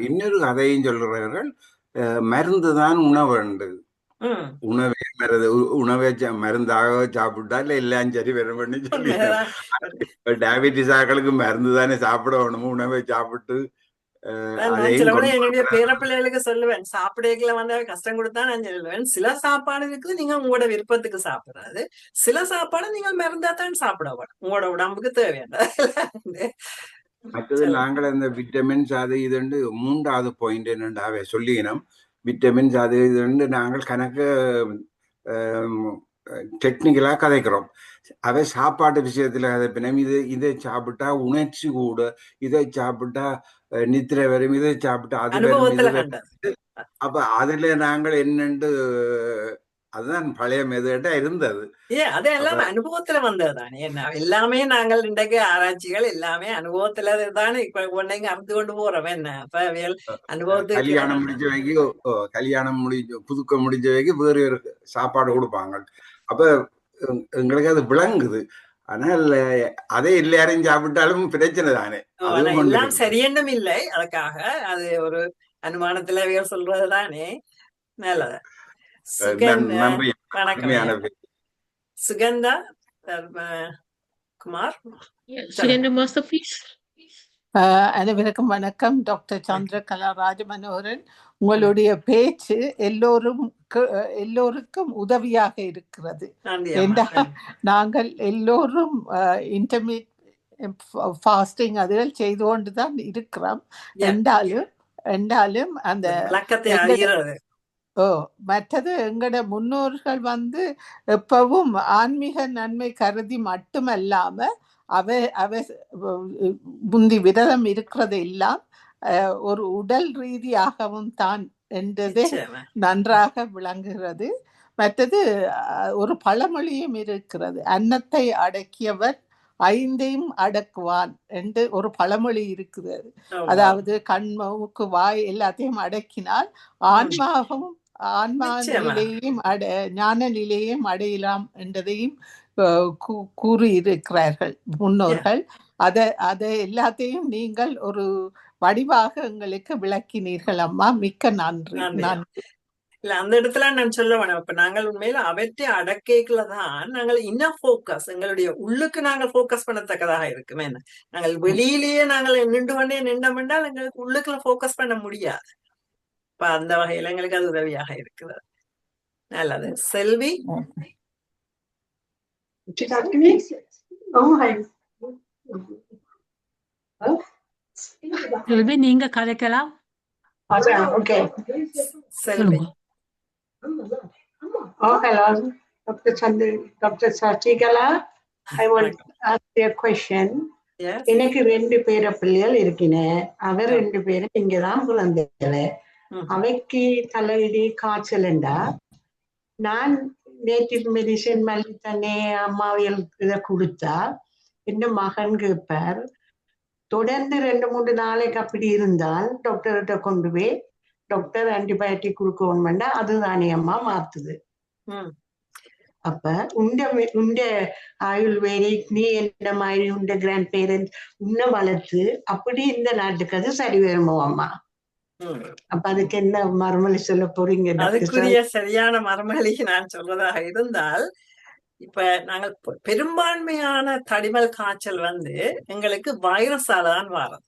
இன்னொரு கதையும் சொல்றார்கள், மருந்து தான் உணவு. உணவை மருந்தாக சாப்பிட்டா இல்ல எல்லாம் சரி வரும்னு சொல்லி டயபிட்டிஸ் ஆக்களுக்கு மருந்து தானே சாப்பிடணும். உணவை சாப்பிட்டு என்னுடைய பேர பிள்ளைகளுக்கு சொல்லுவேன், சாப்பிடல வந்து கஷ்டம் கொடுத்தா நான் சொல்லுவேன், சில சாப்பாடு இருக்குது நீங்க உங்களோட விருப்பத்துக்கு சாப்பிடுறது, சில சாப்பாடு நீங்க மருந்தா தான் சாப்பிடணும், உங்களோட உடம்புக்கு தேவையான. மற்றது நாங்கள் அந்த விட்டமின்ஸ் அது இதுண்டு 3வது பாயிண்ட் என்னண்டாவே சொல்லினோம். விட்டமின்ஸ் அது இதுண்டு நாங்கள் கணக்கு டெக்னிக்கலா கதைக்கிறோம். அவை சாப்பாட்டு விஷயத்துல கதைப்பினம். இதை சாப்பிட்டா உணர்ச்சி கூட, இதை சாப்பிட்டா நித்திரை வரும், இதை சாப்பிட்டா அது வரும். அப்ப அதுல நாங்கள் என்னண்டு அதுதான் பழைய மெதட்டா இருந்தது. அதெல்லாம் அனுபவத்துல வந்ததுதானே. என்ன எல்லாமே நாங்கள் இன்றைக்கு ஆராய்ச்சிகள் எல்லாமே அனுபவத்துல தானே இப்ப ஒன்னைங்க அறுத்து கொண்டு போறோம். என்ன இப்ப அனுபவத்துக்கு கல்யாணம் புதுக்க முடிஞ்ச வரைக்கும் வேறு ஒரு சாப்பாடு கொடுப்பாங்க. அப்ப எங்களுக்கு அது விளங்குது. ஆனால் அதே எல்லாரையும் சாப்பிட்டாலும் பிரச்சனை தானே. எல்லாம் சரியென்னும் இல்லை, அதுக்காக அது ஒரு அனுமானத்துல சொல்றதுதானே. நல்லது. சுகந்தா குமார். அனைவருக்கும் வணக்கம். டாக்டர் சந்திரகலா ராஜமனோகரன். உங்களுடைய பேச்சு எல்லோருக்கும் உதவியாக இருக்கிறது. நாங்கள் எல்லோரும் இன்டர்மீடியட் ஃபாஸ்டிங் அதுகள் செய்து கொண்டுதான் இருக்கிறோம். என்றாலும் அந்த மற்றது எங்கட முன்னோர்கள் வந்து எப்பவும் ஆன்மீக நன்மை கருதி மட்டுமல்லாம அவை முந்தி விரதம் இருக்கிறது எல்லாம் ஒரு உடல் ரீதியாகவும் தான் என்றதே நன்றாக விளங்குகிறது. மற்றது ஒரு பழமொழியும் இருக்கிறது, அன்னத்தை அடக்கியவர் 5ஐயும் அடக்குவான் என்று ஒரு பழமொழி இருக்கிறது. அதாவது கண், மூக்கு, வாய் எல்லாத்தையும் அடக்கினால் ஆன்மா நிலையையும் ஞான நிலையையும் அடையலாம் என்றதையும் கூறியிருக்கிறார்கள் முன்னோர்கள். அதை எல்லாத்தையும் நீங்கள் ஒரு வடிவாக எங்களுக்கு விளக்கினீர்கள் அம்மா. மிக்க நன்றி. இல்ல அந்த இடத்துல நான் சொல்ல வேணும். இப்ப நாங்கள் உண்மையில அவற்றை அடக்கைக்குள்ளதான் நாங்கள் இன்னும் போக்கஸ் எங்களுடைய உள்ளுக்கு நாங்கள் போக்கஸ் பண்ணத்தக்கதாக இருக்குமே. நாங்கள் வெளியிலேயே நாங்கள் நின்றோம்னால் எங்களுக்கு உள்ளுக்குள்ள போக்கஸ் பண்ண முடியாது. இப்ப அந்த வகையில எங்களுக்கு அது உதவியாக இருக்குது. நல்லது. செல்வி. செல்வி நீங்க கதைக்கலாம். செல்வி. Hello, Dr. Sathikala. I want to ask you a question. எனக்கு 2 பேர பிள்ளைகள் இருக்கினேன். அவர் 2 பேரும் இங்கதான் குழந்தைகளே. அவைக்கு தலையிடி காய்ச்சல்ண்டா நான் நேட்டிவ் மெடிசின் மல்லி தண்ணி அம்மாவியல் இதை கொடுத்தா என் மகன் கேட்பார். தொடர்ந்து 2-3 நாளைக்கு அப்படி இருந்தால் டாக்டர்கிட்ட கொண்டு போய் டாக்டர் ஆன்டிபயோட்டிக் கொடுக்கணும்னா அதுதானே அம்மா மாத்துது. அப்ப உண்ட ஆயுர்வேதிக் நீ என்ன மாதிரி உண்ட கிராண்ட் பேரண்ட்ஸ் உன்னை வளர்த்து அப்படி இந்த நாட்டுக்கு அது சரி வருமோ அம்மா? அப்ப அதுக்கு என்ன மறுமொழி சொல்ல போறீங்க? அதுக்குரிய சரியான மறுமொழி நான் சொல்றதாக இருந்தால், இப்ப நாங்கள் பெரும்பான்மையான தடிமல் காய்ச்சல் வந்து எங்களுக்கு வைரஸாலதான் வரும்.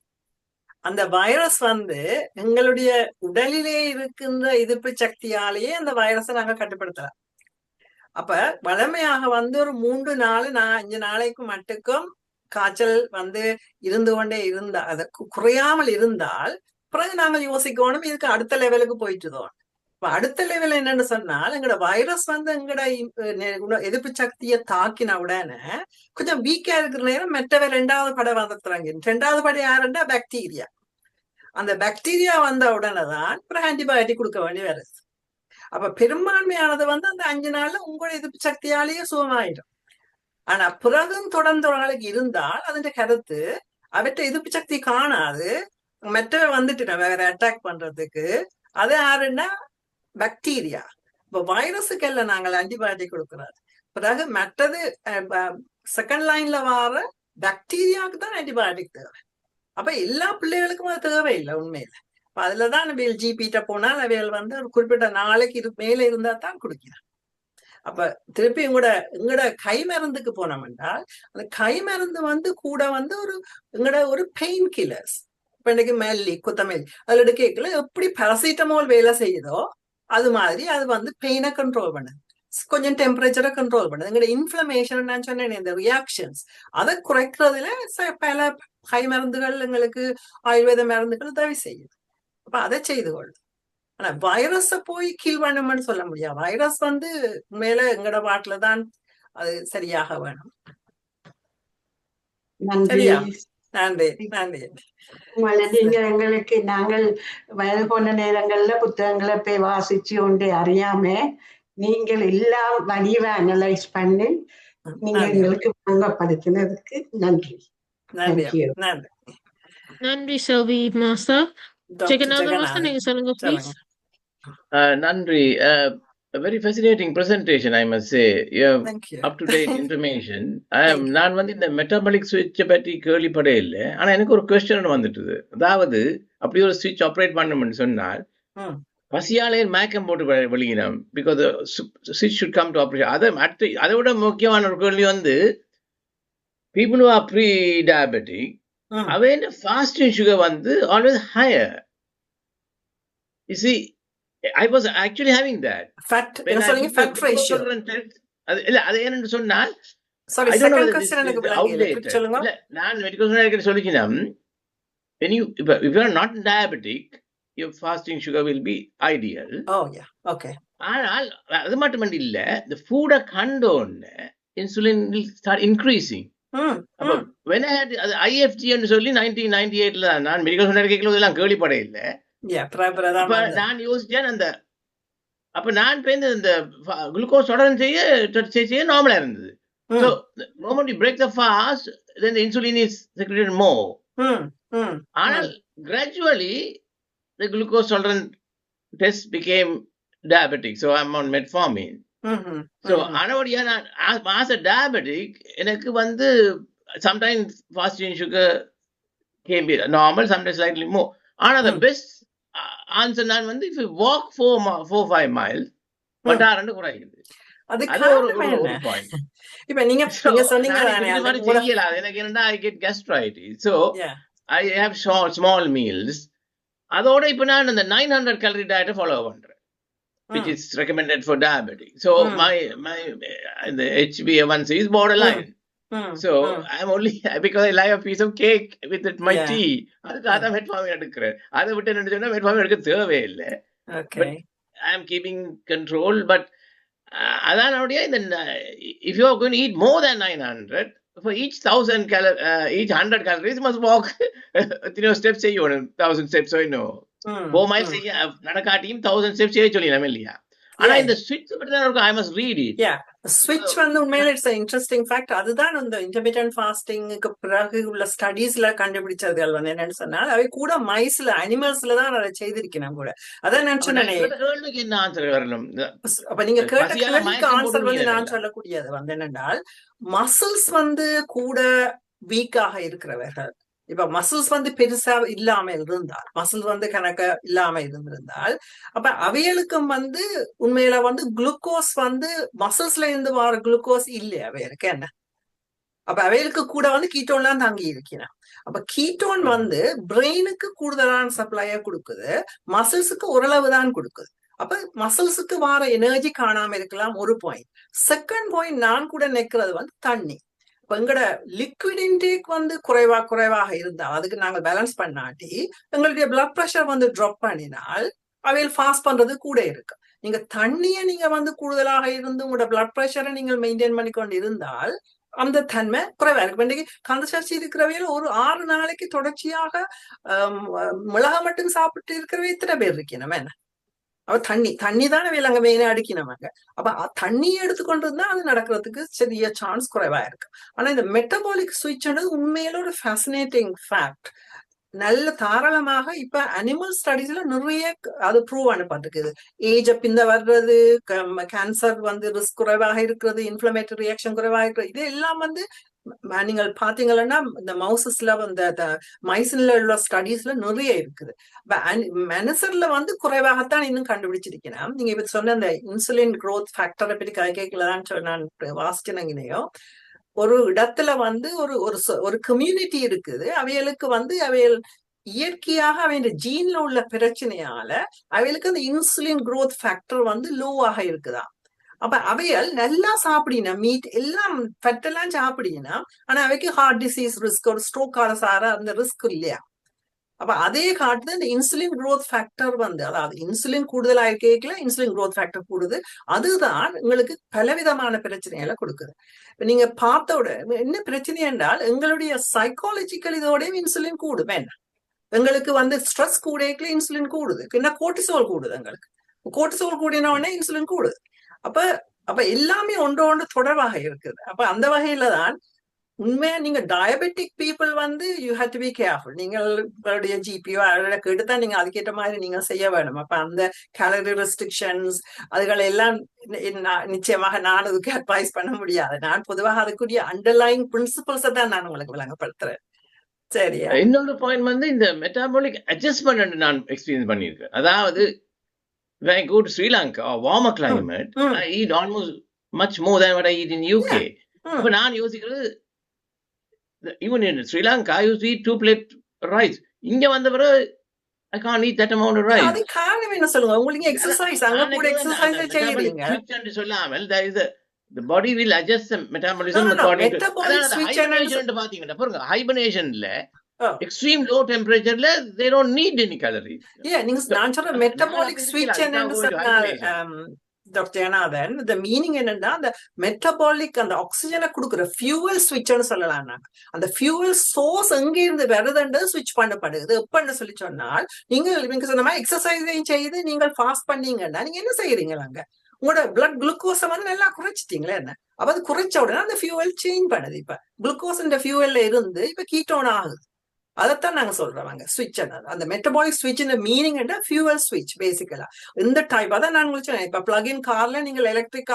அந்த வைரஸ் வந்து எங்களுடைய உடலிலே இருக்கின்ற எதிர்ப்பு சக்தியாலேயே அந்த வைரஸை நாங்கள் கட்டுப்படுத்தலாம். அப்ப வளமையாக வந்து ஒரு 3-5 நாளைக்கு மட்டுக்கும் காய்ச்சல் வந்து இருந்து கொண்டே இருந்தா அதை குறையாமல் இருந்தால் பிறகு நாங்கள் யோசிக்கணும் இதுக்கு அடுத்த லெவலுக்கு போயிட்டுதோம். இப்ப அடுத்த லெவல் என்னன்னு சொன்னால் எங்களோட வைரஸ் வந்து எங்களோட எதிர்ப்பு சக்தியை தாக்கின உடனே கொஞ்சம் வீக்கா இருக்கிற நேரம் மற்றவை 2வது படை வந்துடுறாங்க. 2வது படை யாருன்னா பாக்டீரியா. அந்த பாக்டீரியா வந்த உடனே தான் அப்புறம் ஆன்டிபயோட்டிக் கொடுக்க வேண்டி வருது. அப்ப பெரும்பான்மையானது வந்து அந்த 5 நாள்ல உங்களோட எதிர்ப்பு சக்தியாலேயே சுகமாயிடும். ஆனா பிறகும் தொடர்ந்து ஒரு நாளைக்கு இருந்தால் அதன் கருத்து அவற்றை எதிர்ப்பு சக்தி காணாது மற்றவை வந்துட்டு வேற அட்டாக் பண்றதுக்கு. அது யாருன்னா பாக்டீரியா. இப்ப வைரஸுக்கு எல்லாம் நாங்கள் ஆன்டிபயோட்டிக் கொடுக்கறது. பிறகு மற்றது செகண்ட் லைன்ல வர பாக்டீரியாவுக்கு தான் ஆன்டிபயோட்டிக் தேவை. அப்ப எல்லா பிள்ளைகளுக்கும் அது தேவையில்லை உண்மையில. இப்ப அதுலதான் ஜிபிட்ட போனால் அவைகள் வந்து ஒரு குறிப்பிட்ட நாளைக்கு மேல இருந்தா தான் குடிக்கிறான். அப்ப திருப்பி எங்கட கை மருந்துக்கு போனோம் என்றால் அந்த கை மருந்து வந்து கூட வந்து ஒரு பெயின் கில்லர்ஸ். இப்ப இன்னைக்கு மல்லி கொத்தமல்லி அதுல எடுக்கல எப்படி பாராசிட்டமால் வேலை செய்யுதோ அது மாதிரி அது வந்து பெயினை கண்ட்ரோல் பண்ணுது, கொஞ்சம் டெம்பரேச்சரை கண்ட்ரோல் பண்ணுது. எங்களோட இன்ஃபிளமேஷன் நான் சொன்னேன் இந்த ரியாக்ஷன்ஸ் அதை குறைக்கிறதுல பல கை மருந்துகள் எங்களுக்கு ஆயுர்வேத மருந்துகள் உதவி செய்யுது. அப்ப அதை செய்து கொள்ளும். ஆனா வைரஸ போய் கீழ் வேணும்னு சொல்ல முடியாது. வைரஸ் வந்து மேல எங்கட பாட்டுல தான் அது சரியாக வேணும். சரியா? நன்றி நன்றி. நீங்க எங்களுக்கு நாங்கள் வயது போன நேரங்கள்ல புத்தகங்களை போய் வாசிச்சு கொண்டு அறியாம நீங்கள் எல்லாம் வடிவ அனலைஸ் பண்ணி நீங்க எங்களுக்கு பங்கப்படுத்தினதுக்கு நன்றி. நன்றி நன்றி நன்றி செல்வி மாஸ்டர். ஜெகநாதன் மாஸ்டர் நீங்க சொல்லுங்க please. Nandri, a very fascinating presentation, I must say. You have up-to-date information. நான் வந்து இந்த மெட்டபாலிக் ஸ்விட்சை பற்றி கேள்விப்படே இல்லை. ஆனா எனக்கு ஒரு கொஸ்டின் வந்துட்டுது. அதாவது அப்படி ஒரு ஸ்விட்ச் ஆப்ரேட் பண்ணணும்னு சொன்னால் பசியாலே மயக்கம் போட்டு வெளியினோம். பிகாஸ் ஸ்விட்ச் ஷுட் கம் டு ஆப்ரேஷன். அதை விட முக்கியமான ஒரு கேள்வி வந்து people who are pre-diabetic, அவன் fasting sugar வந்து always higher. You see, I was actually having that. Fat ratio. அது என்னன்னு சொன்னால் sorry, second question எனக்கு விளங்கல. சொல்லுங்க. நான் மெடிக்கல் ஸ்டூடெண்ட் சொல்லிக்கிறேன். When if you are not diabetic, your fasting sugar will be ideal. Oh yeah, okay. ஆனால் அது மட்டும் இல்ல, the food கண்டோன்னு insulin will start increasing. When I had IFG ன்னு சொல்லி 1998ல நான் மெடிக்கல் ஸ்டூடெண்ட் கேட்கலாம் கேள்விப்படே இல்லை. நான் யோசிச்சேன் அப்ப நான் இந்த குளுக்கோஸ் தொடர்ந்து செய்ய நார்மலா இருந்தது. So the moment you break the fast, then the insulin is secreted more. ஆனால் gradually the glucose tolerance test became diabetic, so I'm on metformin. So ஆனவடியா நான் as a diabetic எனக்கு வந்து sometimes fasting sugar can be normal, sometimes slightly more. ஆனா the best answer நான் வந்து if you walk 4-5 miles பட்டாரண்டு குறையுது. அது காரணம் என்ன? இப்ப நீங்க சொன்னீங்க எனக்கு என்னன்னா I get gastritis, so I have small meals. அதோட இப்ப நான் அந்த 900 calorie diet follow பண்றேன், which is recommended for diabetic. So my the HbA1c is borderline. So I'm only because I like a piece of cake with my tea. அதுக்காக metformin எடுக்கிறேன். அதை விட்டு என்ன சொன்னா மெட்ஃபார்மின் எடுக்க தேவையே இல்லை. I am keeping control, but அதானுடைய இந்த if you are going to eat more than 900, for each 100 calories must walk steps செய்யணும், 1000 steps. So 4 miles நடக்காட்டியும் 1000 steps செய்ய சொல்லலாம் இல்லையா? ஆனா இந்த ஸ்விட்ச் பத்தி தான் I must read it. ஸ்விட்ச் வந்து உண்மையில இட்ஸ் இன்ட்ரெஸ்டிங் ஃபேக்ட். அதுதான் இந்த இன்டர்மிட்டன்ட் ஃபாஸ்டிங்க்கு பிறகு உள்ள ஸ்டடீஸ்ல கண்டுபிடிச்சதுகள் வந்து என்னன்னு சொன்னால் அவை கூட மைஸ்ல அனிமல்ஸ்ல தான் அதை செய்திருக்கணும் கூட. அதான் நினைச்சேன். என்ன ஆன்சர் வரணும்? அப்ப நீங்க கேட்ட கேள்விக்கு ஆன்சர் வந்து நான் சொல்லக்கூடியது வந்து என்னென்றால் மசில்ஸ் வந்து கூட வீக்காக இருக்கிறவர்கள், இப்ப மசில்ஸ் வந்து பெருசா இல்லாம இருந்தால், மசில்ஸ் வந்து கணக்க இல்லாம இருந்திருந்தால் அப்ப அவைகளுக்கும் வந்து உண்மையில வந்து குளுக்கோஸ் வந்து மசில்ஸ்ல இருந்து வர குளுக்கோஸ் இல்லை அவைகளுக்கு என்ன. அப்ப அவைகளுக்கு கூட வந்து கீட்டோன்லாம் தாங்கி இருக்கிறேன். அப்ப கீட்டோன் வந்து பிரெயினுக்கு கூடுதலான சப்ளையா கொடுக்குது, மசில்ஸுக்கு ஓரளவு தான் கொடுக்குது. அப்ப மசில்ஸுக்கு வர எனர்ஜி காணாம இருக்கலாம் ஒரு பாயிண்ட். செகண்ட் பாயிண்ட் நான் கூட நினைக்கிறது வந்து தண்ணி. இப்ப எங்கட லிக்விட் இன்டேக் வந்து குறைவாக இருந்தா அதுக்கு நாங்க பேலன்ஸ் பண்ணாட்டி எங்களுடைய பிளட் ப்ரெஷர் வந்து ட்ராப் பண்ணினால் அவையில் ஃபாஸ்ட் பண்றது கூட இருக்கு. நீங்க தண்ணியை நீங்க வந்து கூடுதலாக இருந்து உங்களோட பிளட் ப்ரெஷரை நீங்கள் மெயின்டைன் பண்ணி கொண்டு இருந்தால் அந்த தன்மை குறைவா இருக்கு. இன்னைக்கு கந்தசஷ்டி இருக்கிறவையில ஒரு 6 நாளைக்கு தொடர்ச்சியாக மிளகா மட்டும் சாப்பிட்டு இருக்கிறவே இத்தனை பேர் இருக்கணும். என்ன அப்ப தண்ணி தானே வேலை அங்க மெயினா அடிக்கணுமாங்க. அப்ப தண்ணி எடுத்துக்கொண்டு இருந்தா அது நடக்கிறதுக்கு சிறிய சான்ஸ் குறைவா இருக்கு. ஆனா இந்த மெட்டபாலிக் சுவிட்ச்ன்றது உண்மையில ஒரு ஃபேசினேட்டிங் ஃபேக்ட். நல்ல தாராளமாக இப்ப அனிமல் ஸ்டடீஸ்ல நிறைய அது ப்ரூவ் பண்ணப்பட்டிருக்குது. ஏஜ் பிந்த வர்றது, கேன்சர் வந்து ரிஸ்க் குறைவாக இருக்கிறது, இன்ஃபிளமேட்டரி ரியாக்ஷன் குறைவாக இருக்கிறது, இது எல்லாம் வந்து நீங்கள் பாத்தீங்கன்னா இந்த மவுசஸ்ல இந்த மைசின்ல உள்ள ஸ்டடீஸ்ல நிறைய இருக்குது. மனுஷர்ல வந்து குறைவாகத்தான் இன்னும் கண்டுபிடிச்சிருக்கேன். நீங்க இப்ப சொன்ன இந்த இன்சுலின் growth ஃபேக்டரை பற்றி கேட்கலான்னு நான் வாசிச்சனங்கனையோ, ஒரு இடத்துல வந்து ஒரு கம்யூனிட்டி இருக்குது. அவைகளுக்கு வந்து அவைகள் இயற்கையாக அவையோட ஜீன்ல உள்ள பிரச்சனையால அவைகளுக்கு அந்த இன்சுலின் growth ஃபேக்டர் வந்து லோவாக இருக்குதா. அப்ப அவைகள் நல்லா சாப்பிடினா மீட் எல்லாம் ஃபெட்டெல்லாம் சாப்பிடினா, ஆனா அவைக்கு ஹார்ட் டிசீஸ் ரிஸ்க், ஒரு ஸ்ட்ரோக் சார அந்த ரிஸ்க் இல்லையா. அப்ப அதே காட்டுது இந்த இன்சுலின் growth ஃபேக்டர் வந்து, அதாவது இன்சுலின் கூடுதலா இருக்கல இன்சுலின் growth ஃபேக்டர் கூடுது. அதுதான் உங்களுக்கு பலவிதமான பிரச்சனைகளை கொடுக்குது. நீங்க பார்த்தோட என்ன பிரச்சனை என்றால் எங்களுடைய சைக்காலஜிக்கல் இதோடய இன்சுலின் கூடும். வேண்டாம், எங்களுக்கு வந்து ஸ்ட்ரெஸ் கூடல இன்சுலின் கூடுது, என்ன கோர்டிசோல் கூடுது. எங்களுக்கு கோர்டிசோல் கூடின உடனே இன்சுலின் கூடுது. அப்ப எல்லாமே ஒன்று தொடர்பாக இருக்குது. அப்ப அந்த வகையில தான் உண்மையா நீங்க டயபெட்டிக் பீப்புள் வந்து you have to be careful. நீங்களுடைய ஜிபியோ கேட்டுதான் நீங்க அதுக்கேற்ற மாதிரி நீங்க செய்ய வேணும். அப்ப அந்த கேலரி ரெஸ்ட்ரிக்ஷன்ஸ் அதுகளை எல்லாம் நிச்சயமாக நான் அதுக்கு அட்வைஸ் பண்ண முடியாது. நான் பொதுவாக அதுக்குரிய அண்டர்லைங் பிரின்சிபல்ஸை தான் நான் உங்களுக்கு விளங்கப்படுத்துறேன். சரியா? இன்னொரு பாயிண்ட் வந்து இந்த மெட்டாபாலிக் அட்ஜஸ்ட்மெண்ட் நான் எக்ஸ்பீரியன்ஸ் பண்ணியிருக்கேன். அதாவது when I go to Sri Lanka or warmer climate, I eat almost much more than what I eat in UK. அப்ப நான் யோசிக்கிறது, even in Sri Lanka I used to eat 2 plate rice. இங்க வந்த பிறகு I can't eat that amount of rice. அது காரணம் என்ன சொல்லுங்க? உங்களுக்கு எக்ஸசைஸ் அங்க கூட எக்ஸசைஸ் செய்யறீங்க. switch சொல்லாமல் there is the body will adjust the metabolism according to hibernation. பாத்தீங்கன்னா பாருங்க, hibernationல extreme low temperature they don't need any calories. Yeah, நான் சொல்ற மெட்டபாலிக் ஸ்விட்ச் என்னன்னு சொன்னா டாக்டர் ஜெகநாதன், இந்த மீனிங் என்னன்னா அந்த மெட்டபாலிக் அந்த ஆக்சிஜனை கொடுக்குற ஃபியூவல் ஸ்விட்ச்னு சொல்லலாம். நாங்க அந்த ஃபியூவல் சோர்ஸ் எங்க இருந்து வருதுன்றது ஸ்விட்ச் பண்ணப்படுது. எப்பன்னு சொல்லி சொன்னால், நீங்க சொன்ன மாதிரி எக்ஸசைஸையும் செய்து நீங்கள் ஃபாஸ்ட் பண்ணீங்கன்னா நீங்க என்ன செய்யறீங்களா, அங்க உங்களோட பிளட் குளுக்கோஸை வந்து நல்லா குறைச்சிட்டீங்களா என்ன. அப்ப அது குறைச்ச உடனே அந்த ஃபியூவல் சேஞ்ச் பண்ணுது. இப்ப குளுக்கோஸ் இந்த ஃபியூவல்ல இருந்து இப்ப கீட்டோன் ஆகுது. அதைத்தான் நாங்க சொல்றோம் ஸ்விட்ச். அந்த மெட்டபாலிக் ஸ்விட்ச் மீனிங் ஃபியூவல் ஸ்விட்ச் பேசிக்கலா இந்த டைப். அதான் நான் உங்களுக்கு இப்ப பிளக்இன் கார்ல நீங்கள் எலக்ட்ரிக்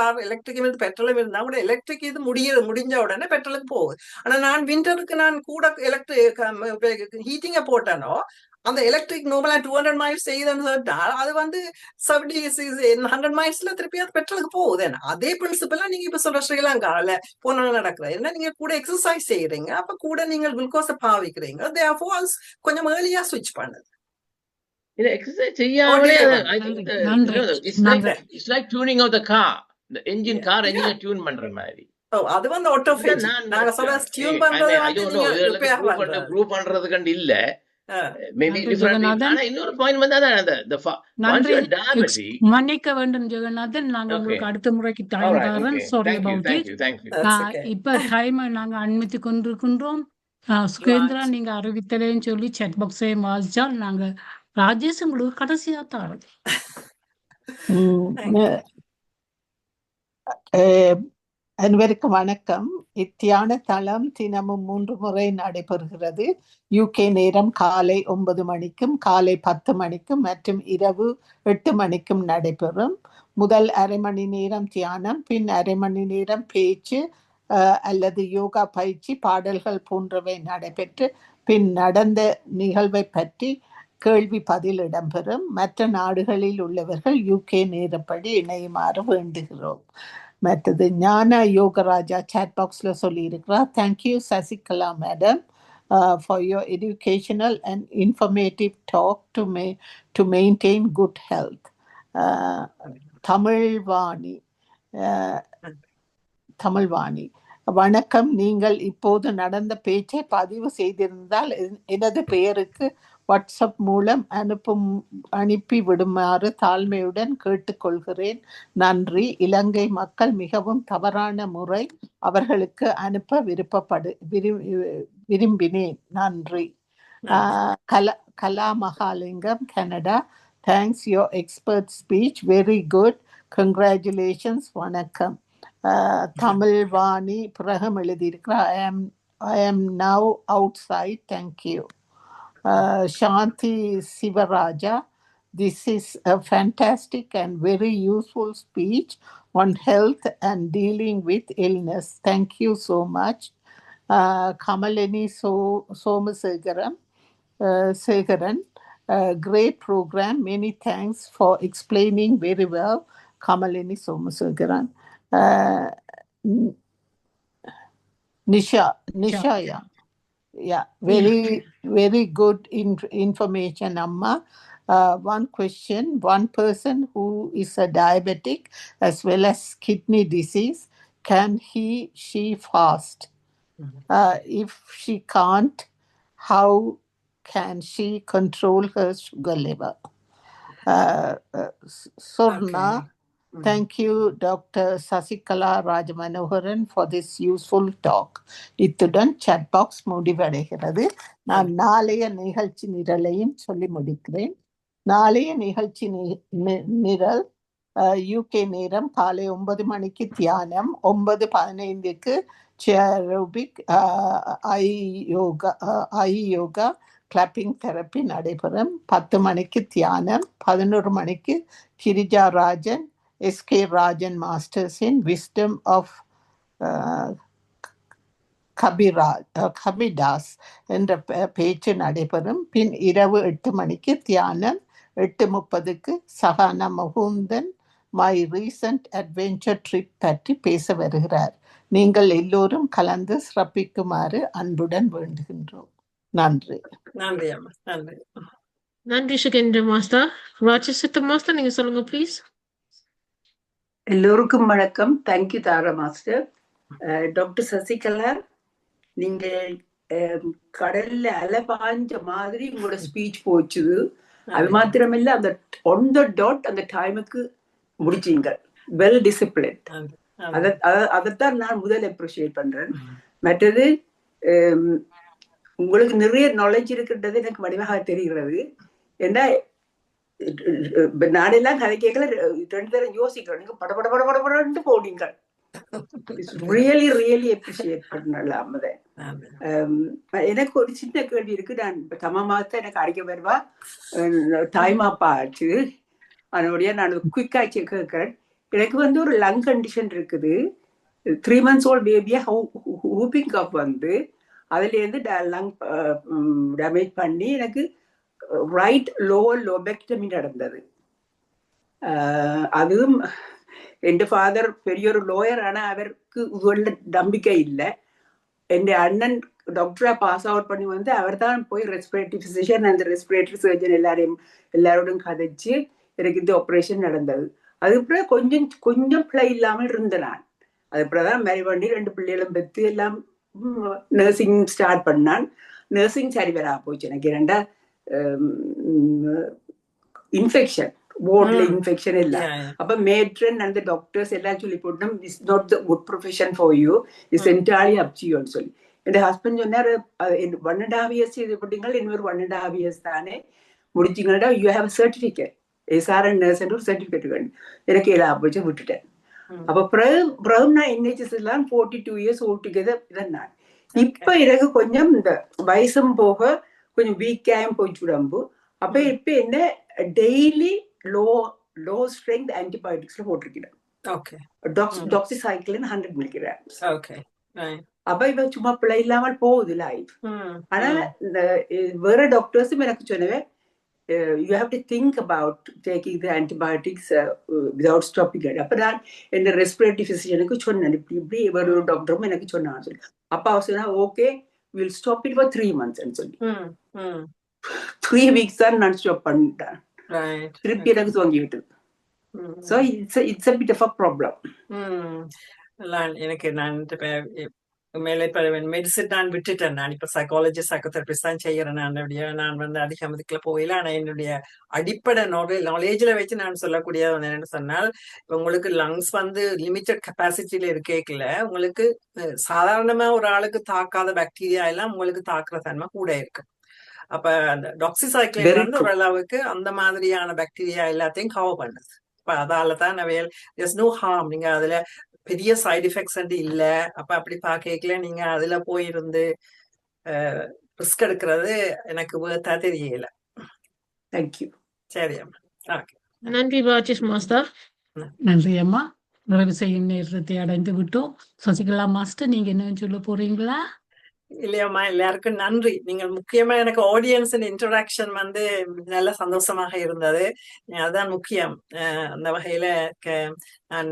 பெட்ரோலும் இருந்தா கூட எலக்ட்ரிக் இது முடிஞ்ச உடனே பெட்ரோலுக்கு போகுது. ஆனா நான் விண்டருக்கு நான் கூட ஹீட்டிங்க போட்டேனோ அந்த எலக்ட்ரிக் நோபலா 200 miles செய்யுதுன்னு சொல்லிட்டா அது வந்து 100 milesல திருப்பி அது பெட்ரோலுக்கு போகுது. அதே பிரின்சிபலா நீங்க இப்ப சொல்ற ஸ்ரீலங்கால போன நடக்குது. என்ன, நீங்க கூட எக்ஸசைஸ் செய்யறீங்க, அப்ப கூட நீங்கள் குளுக்கோஸை பாவிக்கிறீங்க. கொஞ்சம் ஏர்லியா ஸ்விட்ச் பண்ணுது. இல்ல exercise செய்யாமலே it's like tuning of the car, the engine car engine tune பண்ற மாதிரி. அது வந்து ஆட்டோ ஃபீட். நாங்க சொல்ற டியூன் பண்றது வந்து நீங்க ப்ரூவ் பண்றது கண்டு இல்ல. இன்னொரு பாயிண்ட் வந்து மன்னிக்க வேண்டும் ஜெகநாதன், நாங்க உங்களுக்கு அடுத்த முறைக்கு டைம் தரேன். Sorry about it. இப்ப டைம் நாங்க அனுமதி கொண்டிருக்கின்றோம். சுகேந்திரா, நீங்க அறிவித்தலையும் சொல்லி செட் பாக்ஸையும் வாசிச்சால் நாங்க ராஜேஷ் உங்களுக்கு கடைசியா தரோம். அனைவருக்கும் வணக்கம். இத்தியான தளம் தினமும் 3 முறை நடைபெறுகிறது. UK நேரம் காலை 9 மணிக்கும் காலை 10 மணிக்கும் மற்றும் இரவு 8 மணிக்கும் நடைபெறும். முதல் அரை மணி நேரம் தியானம், பின் அரை மணி நேரம் பேச்சு அல்லது யோகா பயிற்சி, பாடல்கள் போன்றவை நடைபெற்று பின் நடந்த நிகழ்வை பற்றி கேள்வி பதில் இடம்பெறும். மற்ற நாடுகளில் உள்ளவர்கள் UK நேரப்படி இணையுமாறு வேண்டுகிறோம். மற்றது ஞானா யோகராஜா சாட் பாக்ஸ்ல சொல்லியிருக்கிறார். Thank you Sasikala madam for your educational and informative talk to maintain good health. Tamilvani Tamilvani வணக்கம். நீங்கள் இப்போது நடந்த பேச்சை பதிவு செய்திருந்தால் எனது பெயருக்கு வாட்ஸ்அப் மூலம் அனுப்பி விடுமாறு தாழ்மையுடன் கேட்டுக்கொள்கிறேன். நன்றி. இலங்கை மக்கள் மிகவும் தவறான முறை அவர்களுக்கு அனுப்ப விரும்பினேன். நன்றி. Kala Mahalingam, Canada. Thanks your expert speech, very good, congratulations. வணக்கம். தமிழ்வாணி பிறகும் எழுதியிருக்கிறார், I am now outside, thank you. Shanti Sivaraja, this is a fantastic and very useful speech on health and dealing with illness. Thank you so much. Kamalini Somasegaran, great program. Many thanks for explaining very well. Kamalini Somasegaran. Nisha, yeah, very good information, Amma. One question, one person who is a diabetic as well as kidney disease, can she fast? If she can't, how can she control her sugar level? Sorna, thank you, Dr. Sasikala Rajamanoharan, for this useful talk. இத்துடன் chat box முடிவடைகிறது. நான் நாளைய நிகழ்ச்சி நிரலையும் சொல்லி முடிக்கிறேன். நாளைய நிகழ்ச்சி நிரல் UK நேரம் காலை 9 மணிக்கு தியானம், 9:15க்கு சேரோபிக், ஐ யோகா, கிளாப்பிங் தெரப்பி நடைபெறும். 10 மணிக்கு தியானம், 11 மணிக்கு கிரிஜா ராஜன், SK ராஜன் மாஸ்டர்ஸின் விஸ்டம் ஆஃப் கபிடாஸ் என்ற பேச்சு நடைபெறும். பின் இரவு 8 மணிக்கு தியானம், 8:30க்கு Sahana Mukundan my recent adventure trip பற்றி பேச வருகிறார். நீங்கள் எல்லோரும் கலந்து சிறப்பிக்குமாறு அன்புடன் வேண்டுகின்றோம். நன்றி. நன்றி அம்மா. நன்றி. நன்றி சுகேந்திர மாஸ்டர். ராஜசித்த மாஸ்டர், நீங்க சொல்லுங்க ப்ளீஸ். எல்லோருக்கும் வணக்கம். தேங்க்யூ தாரா மாஸ்டர். டாக்டர் சசிகலா, நீங்க கடல்ல அலை பாஞ்ச மாதிரி உங்களோட ஸ்பீச் போச்சுது. அது மாத்திரமில்ல, அந்த ஒன் த டாட் அந்த டைமுக்கு முடிச்சீங்க. Well discipline. அதைத்தான் நான் முதல் அப்ரிஷியேட் பண்றேன். மற்றது உங்களுக்கு நிறைய நாலேஜ் இருக்கின்றது எனக்கு வடிவாக தெரிகிறது. ஏன்னா நாடெல்லாம் கதை கேட்கல 2 தரம் யோசிக்கிறோம். நீங்க படபடன்னு போனீங்க. ரியலி அப்ரிஷியேட் பண்ணலாம். எனக்கு ஒரு சின்ன கேள்வி இருக்கு. நான் தமாமாத்தான் எனக்கு அடிக்க வருவா தாய்மாப்பா ஆச்சு. அதனுடைய நான் குயிக்கா கேட்கிறேன். எனக்கு ஒரு லங் கண்டிஷன் இருக்குது. 3 months old பேபியா ஹூப்பிங் கப் அதுல இருந்து லங் டேமேஜ் பண்ணி எனக்கு ரைட் லோவர் லோபெக்டமி நடந்தது. அதுவும் என் ஃபாதர் பெரிய ஒரு லோயர். ஆனா அவருக்கு நம்பிக்கை இல்லை. என் அண்ணன் டாக்டரா பாஸ் அவுட் பண்ணி அவர் தான் போய் ரெஸ்பிரேட்டரி பிசிஷியன் அந்த ரெஸ்பிரேட்டரி சர்ஜன் எல்லாரோடும் கதைச்சு எனக்கு இந்த ஆப்ரேஷன் நடந்தது. அதுக்கப்புறம் கொஞ்சம் பிள்ளை இல்லாமல் இருந்தேன் நான். அதுக்கப்புறம் தான் மேரி பண்ணி 2 பிள்ளைகளும் பெற்று எல்லாம் நர்சிங் ஸ்டார்ட் பண்ணான். நர்சிங் சரி வரா போச்சு எனக்கு. 2 இன்ஃபெக்ஷன், வார்ட்ல இன்ஃபெக்ஷன் இல்ல. அப்ப மேட்ரன் அந்த டாக்டர்ஸ் எல்லாம் சொல்லி போட்டோம், it's not the good profession for you, it's entirely up to யூன்னு சொல்லி. என் ஹஸ்பண்ட் சொன்னார், 1.5 years இது போட்டீங்க, இன்னொரு 1.5 years தானே முடிச்சிங்கன்னா you have certificate, SRN nurse ஒரு சர்டிபிகேட் வேணும். எனக்கு எல்லாம் போச்சு, விட்டுட்டேன். அப்ப பிறகு நான் NHS எல்லாம் 42 years altogether இதான் நான். இப்ப எனக்கு கொஞ்சம் இந்த வயசும் போக கொஞ்சம் வீக்காயும் போயிட்டு விடம்பு. அப்ப இப்ப என்ன டெய்லி லோ ஸ்ட்ரென்த் ஆன்டிபயோட்டிக்ஸ்ல போட்டிருக்கிறேன். Doxycycline 100 milligrams. அப்ப இப்ப சும்மா பிள்ளை இல்லாமல் போகுது லைஃப். ஆனா இந்த வேற டாக்டர்ஸும் எனக்கு சொன்னவேன், you have to think about taking the antibiotics without stopping it. அப்ப நான் என் ரெஸ்பிரேட்டரி பிசிஷியனுக்கு சொன்னேன், இப்படி ஒரு டாக்டரும் எனக்கு சொன்னான்னு சொல்லி. அப்ப அவர் சொன்னா, okay will stop it for 3 months சொல்லி 3 weeks தான் நான் ஸ்டாப் பண்ணிட்டேன். திருப்பி எனக்கு துவங்கி விட்டது. So it's a bit of a problem. எனக்கு நான் மேலே இப்போ மெடிசின் நான் விட்டுட்டேன். நான் இப்போ சைக்காலஜி சைக்கோதெரபிஸ்ட் தான் செய்யறேன். நான் வந்து அதிகம் இதுக்குள்ள போயில. ஆனால் என்னுடைய அடிப்படை நாலேஜில் வச்சு நான் சொல்லக்கூடிய என்னன்னு சொன்னால், உங்களுக்கு லங்ஸ் வந்து லிமிட்டட் கெப்பாசிட்டியில இருக்கேக்கல உங்களுக்கு சாதாரணமா ஒரு ஆளுக்கு தாக்காத பாக்டீரியா எல்லாம் உங்களுக்கு தாக்குற தன்மை கூட இருக்கு. அப்ப அந்த டாக்ஸிசைக்ளின் வந்து ஓரளவுக்கு அந்த மாதிரியான பாக்டீரியா எல்லாத்தையும் கவர் பண்ணுது. இப்ப அதால தான் நோ ஹார்ம். நீங்க அதுல பெரிய சைடு எஃபெக்ட்ஸ் இல்ல. அப்ப அப்படி பாக்கல நீங்க அதுல போயிருந்து ரிஸ்க் எடுக்கிறது எனக்கு வேர்த்தா தெரியல. தேங்க்யூ. சரி அம்மா. ஓகே, நன்றி ராஜேஷ் மாஸ்டர். நன்றி அம்மா. நிறைவு செய்யும் நேரத்தை அடைந்து விட்டோம். சசிகலா மாஸ்டர், நீங்க என்ன சொல்ல போறீங்களா? இல்லையம்மா, எல்லாருக்கும் நன்றி. நீங்கள் முக்கியமா எனக்கு ஆடியன்ஸ் இன்டராக்ஷன் வந்து நல்ல சந்தோஷமாக இருந்தது. அதுதான் முக்கியம். அந்த வகையில நான்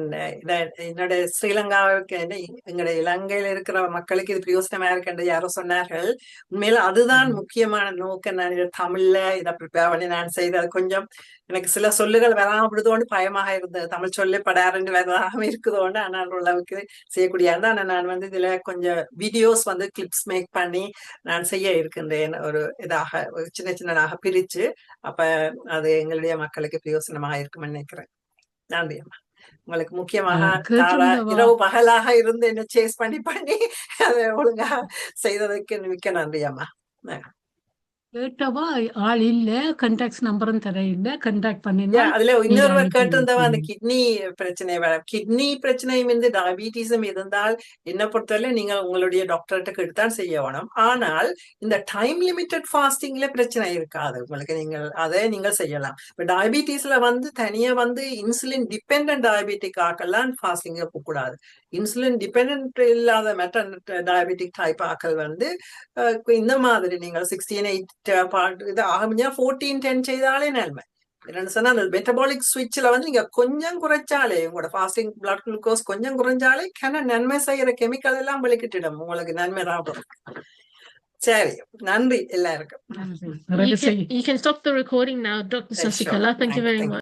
என்னோட ஸ்ரீலங்காவுக்கு எங்களுடைய இலங்கையில இருக்கிற மக்களுக்கு இது பிரயோசனமா இருக்கு யாரோ சொன்னார்கள். உண்மையில அதுதான் முக்கியமான நோக்கம். நான் இதை தமிழ்ல இதை ப்ரிப்பேர் பண்ணி நான் செய்தது கொஞ்சம் எனக்கு சில சொல்லுகள் வராமடுதோன்னு பயமாக இருந்தது. தமிழ் சொல்லி படாரண்டு வராம இருக்குதோன்னு. ஆனால் அளவுக்கு செய்யக்கூடிய ஆனா நான் வந்து இதுல கொஞ்சம் வீடியோஸ் வந்து கிளிப்ஸ் மேக் பண்ணி நான் செய்ய இருக்கின்றேன். ஒரு இதாக சின்ன சின்னதாக பிரிச்சு. அப்ப அது எங்களுடைய மக்களுக்கு பிரயோசனமாக இருக்கும்னு நினைக்கிறேன். நன்றி அம்மா. உங்களுக்கு முக்கியமாக இரவு பகலாக இருந்து என்ன சேஸ் பண்ணி அதை ஒழுங்கா செய்ததுக்கு மிக்க நன்றி அம்மா. கேட்டவா ஆள் இல்ல, கண்டாக்ட் நம்பரும் தர இல்ல, கண்டாக்ட் பண்ணினா அதுல இன்னொருவர் கேட்டிருந்தவா அந்த கிட்னி பிரச்சனை கிட்னி பிரச்சனையும் இருந்து டயபிட்டிஸும் இருந்தால் என்ன பொறுத்தவரை நீங்க உங்களுடைய டாக்டர்கிட்ட எடுத்தான் செய்ய வேணும். ஆனால் இந்த டைம் லிமிட்டட் ஃபாஸ்டிங்ல பிரச்சனை இருக்காது உங்களுக்கு. நீங்கள் அதை நீங்கள் செய்யலாம். இப்ப டயபிட்டிஸ்ல வந்து தனியா வந்து இன்சுலின் டிபெண்டன்ட் டயபெட்டிக் ஆக்கெல்லாம் ஃபாஸ்டிங் போகக்கூடாது. இன்சுலின் டிபெண்டன்ட் இல்லாத மெட்ட டயபெட்டிக் டைப் ஆக்கள் வந்து இந்த மாதிரி நீங்கள் 16:8 இது ஆகும்னா 14:10 செய்தாலே நன்மை. என்னன்னு சொன்னா அந்த மெட்டபாலிக் ஸ்விட்ச்ல வந்து நீங்க கொஞ்சம் குறைச்சாலே உங்களோட ஃபாஸ்டிங் பிளட் குளுக்கோஸ் கொஞ்சம் குறைஞ்சாலே நன்மை செய்யற கெமிக்கல் எல்லாம் வெளிக்கிட்டிடும். உங்களுக்கு நன்மை தான். சரி, நன்றி எல்லாருக்கும். You can stop the recording now, Dr. Sasikala. Thank you very much.